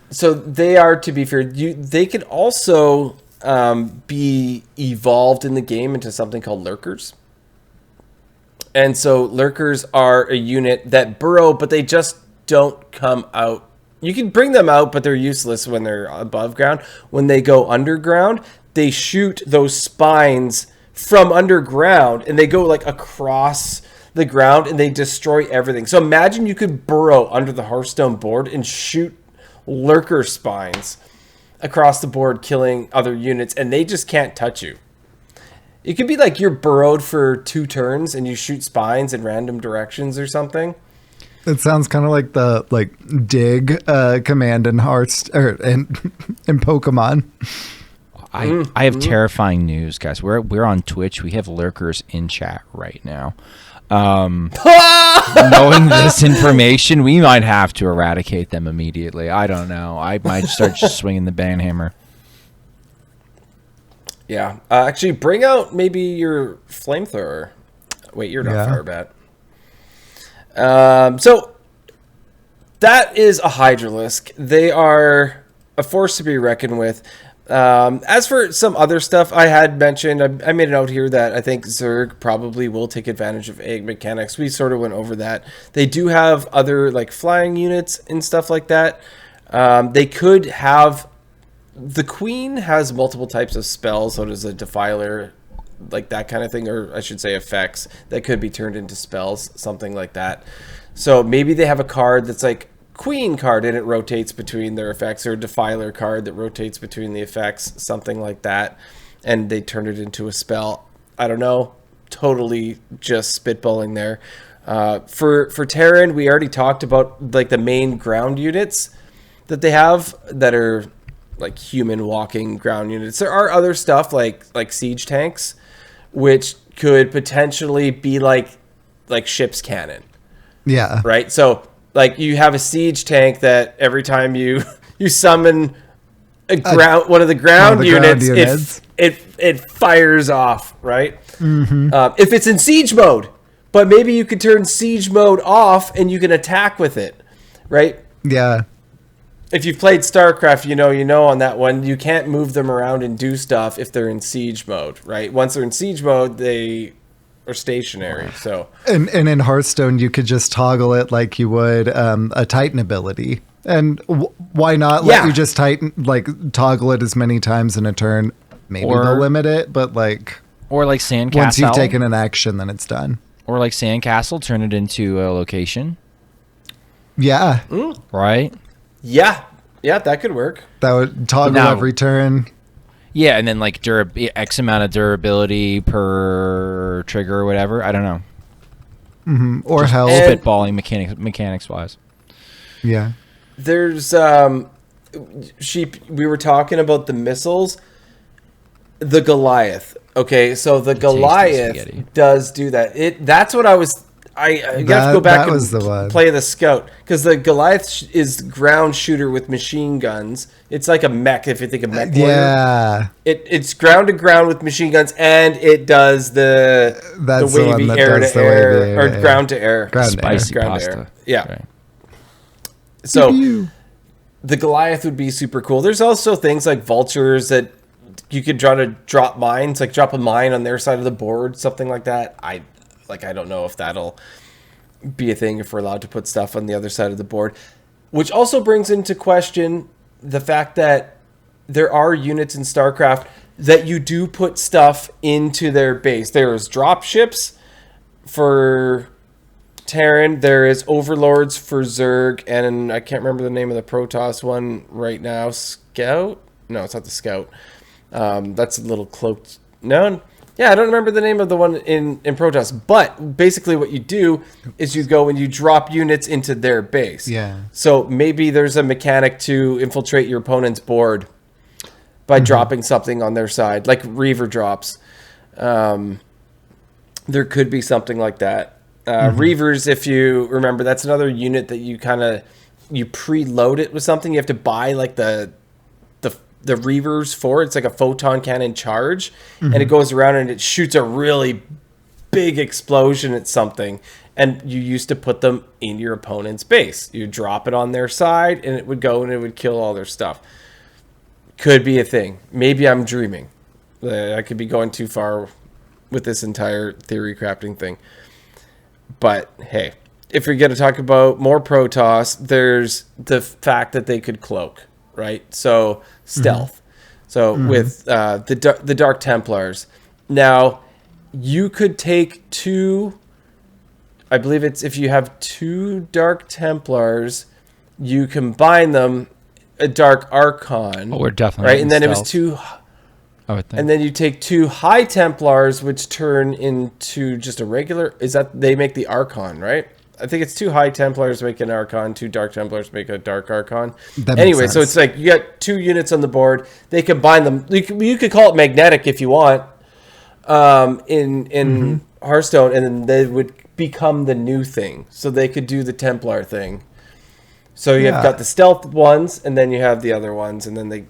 So they are to be feared. They can also be evolved in the game into something called lurkers. And so lurkers are a unit that burrow, but they just don't come out. You can bring them out, but they're useless when they're above ground. When they go underground, they shoot those spines from underground, and they go like across the ground, and they destroy everything. So imagine you could burrow under the Hearthstone board and shoot lurker spines across the board, killing other units, and they just can't touch you. It could be like you're burrowed for 2 turns and you shoot spines in random directions or something. It sounds kind of like the dig command in Hearthstone in Pokemon. I have terrifying news, guys. We're on Twitch. We have lurkers in chat right now. Knowing this information, we might have to eradicate them immediately. I don't know. I might start just swinging the banhammer. Yeah. Actually, bring out maybe your flamethrower. Wait, you're not far bad. So that is a Hydralisk. They are a force to be reckoned with. As for some other stuff I had mentioned, I made a note here that I think Zerg probably will take advantage of egg mechanics. We sort of went over that. They do have other like flying units and stuff like that. They could have... The Queen has multiple types of spells, so does a Defiler, like that kind of thing, or I should say effects that could be turned into spells, something like that. So maybe they have a card that's like Queen card and it rotates between their effects, or a Defiler card that rotates between the effects, something like that, and they turn it into a spell. I don't know, totally just spitballing there. For Terran, we already talked about like the main ground units that they have that are like human walking ground units. There are other stuff like siege tanks, which could potentially be like ship's cannon. Yeah. Right. So like you have a siege tank that every time you summon one of the ground units, it fires off. Right. Mm-hmm. If it's in siege mode, but maybe you could turn siege mode off and you can attack with it. Right. Yeah. If you've played StarCraft, you know on that one, you can't move them around and do stuff if they're in siege mode, right? Once they're in siege mode, they are stationary. So and in Hearthstone, you could just toggle it like you would a Titan ability. And why not let you just toggle it as many times in a turn? Maybe they'll limit it, but or like Sandcastle. Once you've taken an action, then it's done. Or like Sandcastle, turn it into a location. Yeah. Right? Yeah, that could work. That would toggle every turn. Yeah, and then like X amount of durability per trigger or whatever. I don't know. Mm-hmm. Or just health. Spitballing mechanics wise. Yeah. There's we were talking about the missiles. The Goliath. Okay, so the Goliath does do that. That's what I was... I have to go back and play the Scout, because the Goliath is ground shooter with machine guns. It's like a mech, if you think of mech warrior. Yeah. It's ground to ground with machine guns, and it does the wavy air to air, or ground to air. Spicy pasta. Yeah. Right. So the Goliath would be super cool. There's also things like vultures that you could try to drop mines, like drop a mine on their side of the board, something like that. I don't know if that'll be a thing if we're allowed to put stuff on the other side of the board, which also brings into question the fact that there are units in StarCraft that you do put stuff into their base. There is drop ships for Terran. There is overlords for Zerg, and I can't remember the name of the Protoss one right now. Scout? No, it's not the Scout. That's a little cloaked. No. Yeah, I don't remember the name of the one in Protoss, but basically what you do is you go and you drop units into their base. Yeah. So maybe there's a mechanic to infiltrate your opponent's board by dropping something on their side, like Reaver drops. There could be something like that. Reavers, if you remember, that's another unit that you preload it with something. You have to buy like the Reavers for it. It's like a photon cannon charge, and it goes around and it shoots a really big explosion at something. And you used to put them in your opponent's base. You drop it on their side, and it would go and it would kill all their stuff. Could be a thing. Maybe I'm dreaming. I could be going too far with this entire theory crafting thing. But hey, if you're going to talk about more Protoss, there's the fact that they could cloak, right? So stealth. So with the Dark Templars. Now, you could take two... I believe it's if you have two Dark Templars, you combine them a Dark Archon. Oh, we're definitely right, and then stealth. it was two. I would think. And then you take two High Templars, which turn into just a regular. Is that they make the Archon, right? I think it's two High Templars make an Archon, two Dark Templars make a Dark Archon. Anyway, so it's like you got two units on the board. They combine them. You could call it magnetic if you want. In Hearthstone, and then they would become the new thing, so they could do the Templar thing. So you've got the stealth ones, and then you have the other ones, and then they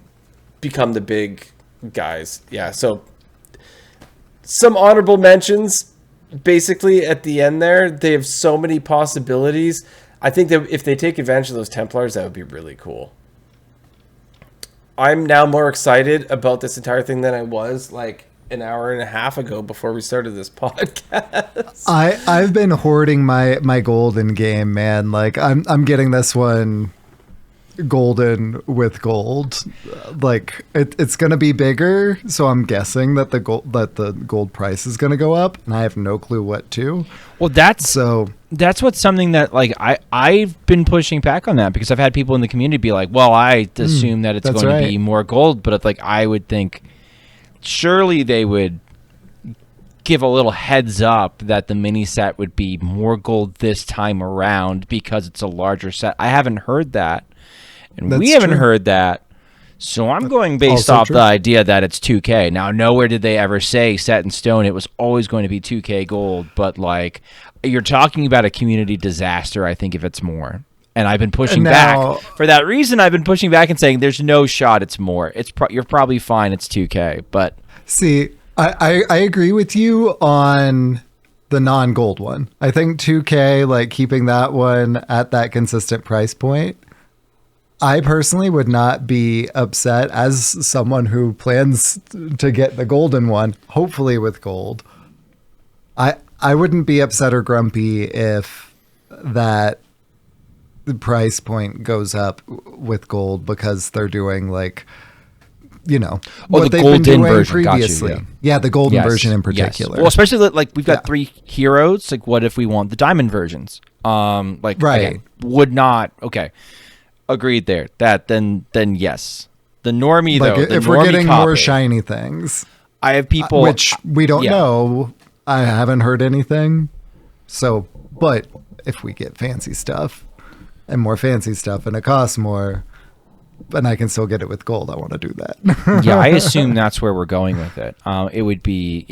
become the big guys. Yeah, so some honorable mentions. Basically, at the end there, they have so many possibilities. I think that if they take advantage of those Templars, that would be really cool. I'm now more excited about this entire thing than I was like an hour and a half ago before we started this podcast. I've been hoarding my golden game, man. Like I'm getting this one golden with gold. Like it's gonna be bigger, so I'm guessing that the gold price is gonna go up, and I have no clue what to. Well, that's what's something that like I've been pushing back on that, because I've had people in the community be like, well, I assume that it's going to be more gold, but it's like I would think surely they would give a little heads up that the mini set would be more gold this time around because it's a larger set. I haven't heard that, and we haven't heard that, so I'm going based off the idea that it's 2K. Now, nowhere did they ever say set in stone it was always going to be 2K gold, but like you're talking about a community disaster, I think, if it's more. And I've been pushing back. For that reason, I've been pushing back and saying there's no shot it's more. You're probably fine, it's 2K. But see, I agree with you on the non-gold one. I think 2K, like keeping that one at that consistent price point, I personally would not be upset as someone who plans to get the golden one, hopefully with gold. I wouldn't be upset or grumpy if that the price point goes up with gold, because they're doing like, what they've been doing version previously. Yeah, the golden version in particular. Yes. Well, especially like we've got 3 heroes. Like, what if we want the diamond versions? Again, would not. Okay, agreed there. That then yes. The normie though. If we're getting more shiny things, I have people which we don't know. I haven't heard anything. So, but if we get fancy stuff. And more fancy stuff, and it costs more, but I can still get it with gold. I want to do that. Yeah, I assume that's where we're going with it. It would be,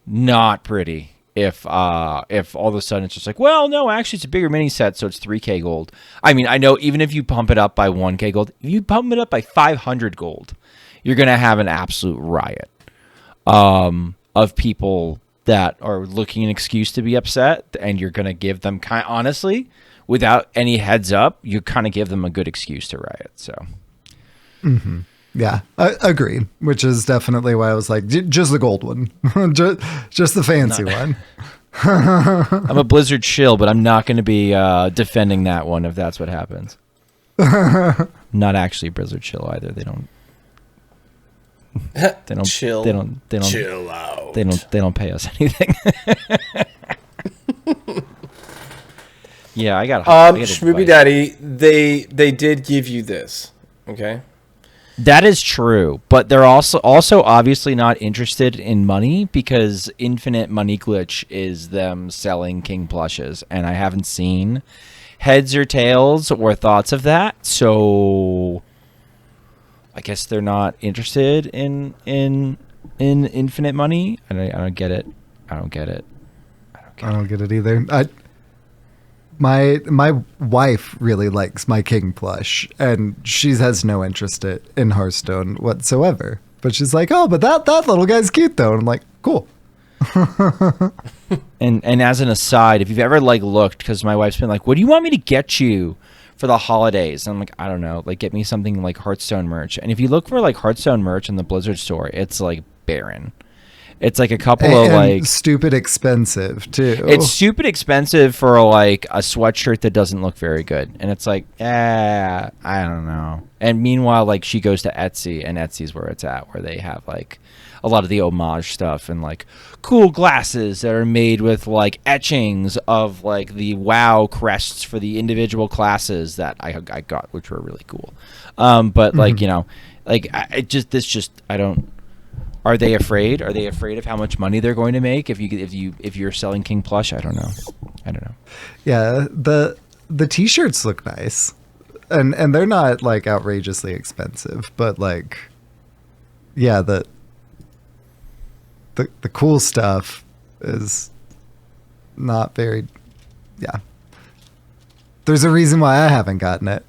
not pretty if all of a sudden it's just like, well, no, actually it's a bigger mini set, so it's 3K gold. I mean, I know even if you pump it up by 1K gold, if you pump it up by 500 gold, you're gonna have an absolute riot of people that are looking an excuse to be upset, and you're going to give them honestly, without any heads up, you kind of give them a good excuse to riot. So, yeah, I agree. Which is definitely why I was like, just the gold one, just the fancy one. I'm a Blizzard shill, but I'm not going to be defending that one if that's what happens. Not actually Blizzard shill either. They don't chill. They don't Chill out. They don't pay us anything. Yeah, I got SchmoopieDady, they did give you this. Okay. That is true, but they're also obviously not interested in money, because Infinite Money Glitch is them selling King plushes, and I haven't seen heads or tails or thoughts of that, so I guess they're not interested in in infinite money. I don't get it. I don't get it. I don't get it either. My wife really likes my king plush, and she has no interest in Hearthstone whatsoever. But she's like, oh, but that little guy's cute though. And I'm like, cool. And as an aside, if you've ever like looked, because my wife's been like, what do you want me to get you for the holidays? And I'm like, I don't know, like get me something like Hearthstone merch. And if you look for like Hearthstone merch in the Blizzard store, it's like barren. It's like a couple of like stupid expensive too. It's stupid expensive for like a sweatshirt that doesn't look very good. And it's like, I don't know. And meanwhile, like she goes to Etsy, and Etsy's where it's at, where they have like a lot of the homage stuff and like cool glasses that are made with like etchings of like the WoW crests for the individual classes that I got, which were really cool. But like, you know, like I don't. Are they afraid? Are they afraid of how much money they're going to make if you're selling King Plush? I don't know. Yeah, the t-shirts look nice, and they're not like outrageously expensive, but like, yeah, the cool stuff is not very. Yeah, there's a reason why I haven't gotten it.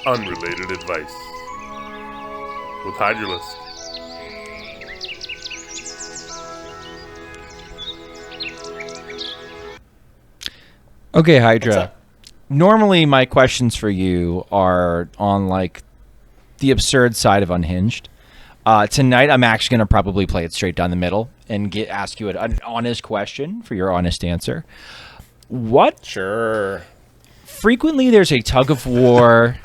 Unrelated Advice with Hydralisk. Okay, Hydra. Normally, my questions for you are on like the absurd side of Unhinged. Tonight, I'm actually going to probably play it straight down the middle and ask you an honest question for your honest answer. What? Sure. Frequently, there's a tug of war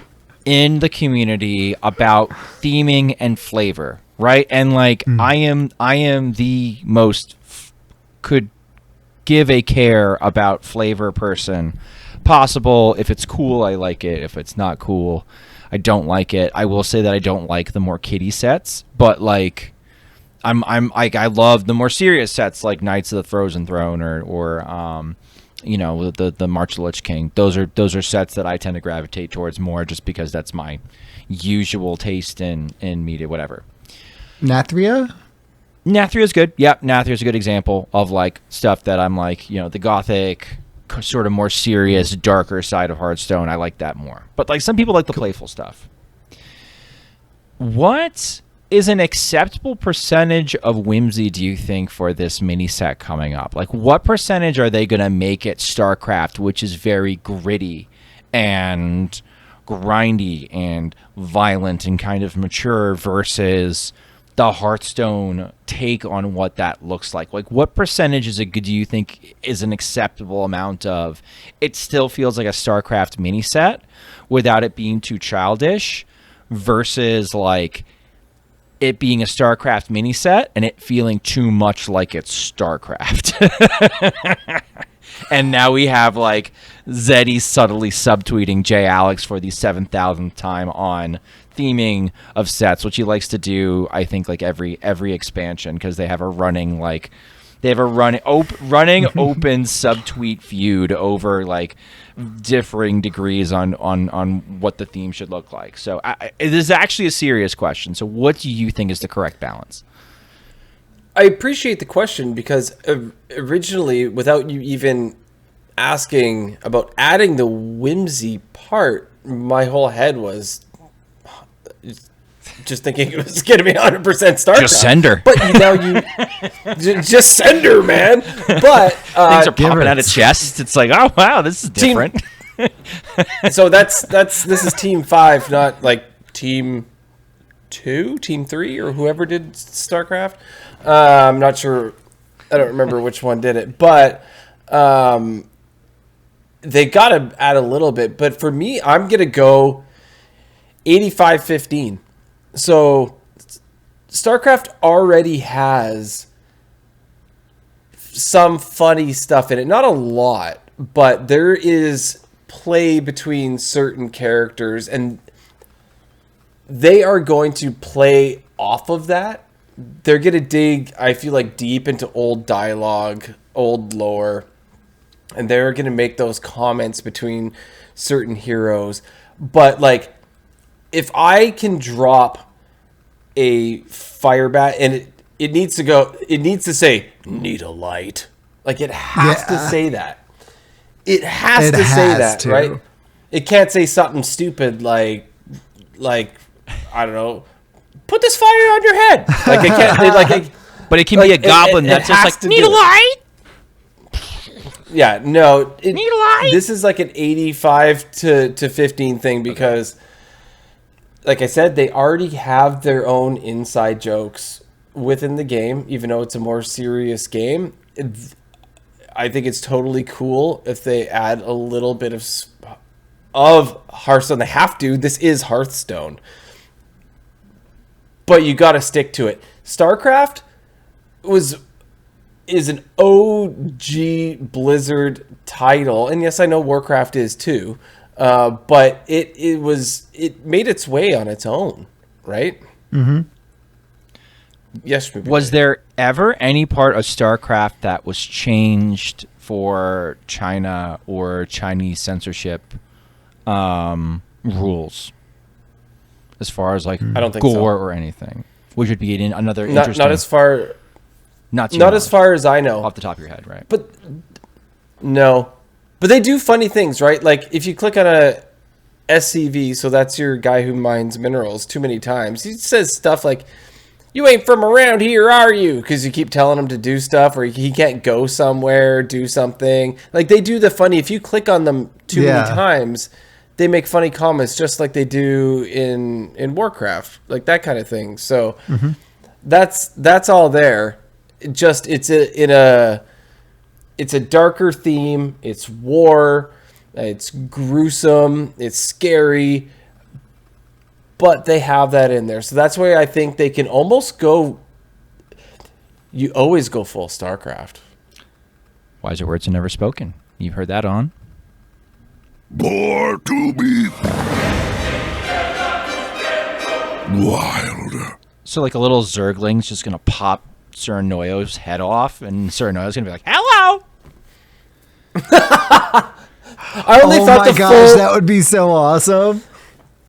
in the community about theming and flavor, right? And like, I am the most could give a care about flavor person possible. If it's cool, I like it. If it's not cool, I don't like it. I will say that I don't like the more kiddie sets, but like, I love the more serious sets like Knights of the Frozen Throne or you know, the March of the Lich King. Those are sets that I tend to gravitate towards more, just because that's my usual taste in media, whatever. Nathria is good. Yep, Nathria is a good example of like stuff that I'm like, you know, the gothic, sort of more serious, darker side of Hearthstone. I like that more. But like some people like the playful stuff. What is an acceptable percentage of whimsy, do you think, for this mini set coming up? Like, what percentage are they going to make it StarCraft, which is very gritty and grindy and violent and kind of mature, versus the Hearthstone take on what that looks like? Like, what percentage do you think is an acceptable amount of it still feels like a StarCraft mini set without it being too childish, versus like it being a StarCraft mini set and it feeling too much like it's StarCraft? And now we have like Zeddy subtly subtweeting Jay Alex for the 7,000th time on theming of sets, which he likes to do, I think, like every expansion, because they have a running open subtweet feud over like differing degrees on what the theme should look like. So it is actually a serious question. So what do you think is the correct balance? I appreciate the question, because originally, without you even asking about adding the whimsy part, my whole head was just thinking it was going to be 100% StarCraft. Just send her. But now you just send her, man. But things are popping out of chests. It's like, oh wow, this is different. So this is Team 5, not like Team 2, Team 3, or whoever did StarCraft. I'm not sure. I don't remember which one did it, but they got to add a little bit. But for me, I'm going to go 85-15. So StarCraft already has some funny stuff in it. Not a lot, but there is play between certain characters, and they are going to play off of that. They're going to dig, I feel like, deep into old dialogue, old lore, and they're going to make those comments between certain heroes. But like, if I can drop a fire bat and it needs to go, it needs to say, need a light. Like, it has to say that. It has to say that, right? It can't say something stupid like I don't know, put this fire on your head. Like, it can't. But it can be a goblin that's just like, need a light. Yeah, no. Need a light. This is like an 85 to 15 thing because, like I said, they already have their own inside jokes within the game, even though it's a more serious game. I think it's totally cool if they add a little bit of Hearthstone. They have to. This is Hearthstone. But you got to stick to it. StarCraft is an OG Blizzard title, and yes, I know Warcraft is too. But it made its way on its own, right? Mm-hmm. Yes. Was there ever any part of StarCraft that was changed for China or Chinese censorship rules, as far as like I don't think gore so. or anything? Which would be another interesting. Not as far. Not as far as I know. Off the top of your head, right? But no. But they do funny things, right? Like, if you click on a SCV, so that's your guy who mines minerals, too many times, he says stuff like, you ain't from around here, are you? Because you keep telling him to do stuff, or he can't go somewhere, do something. Like, they do the funny. If you click on them too many times, they make funny comments just like they do in Warcraft, like that kind of thing. So that's all there. It's a darker theme. It's war. It's gruesome. It's scary. But they have that in there. So that's why I think they can almost go... You always go full StarCraft. Wiser words are never spoken. You've heard that on... Born to be wild. So like a little Zergling's just going to pop Sir Noyo's head off, and Sir Noyo's going to be like, hello! I only thought my gosh, that would be so awesome.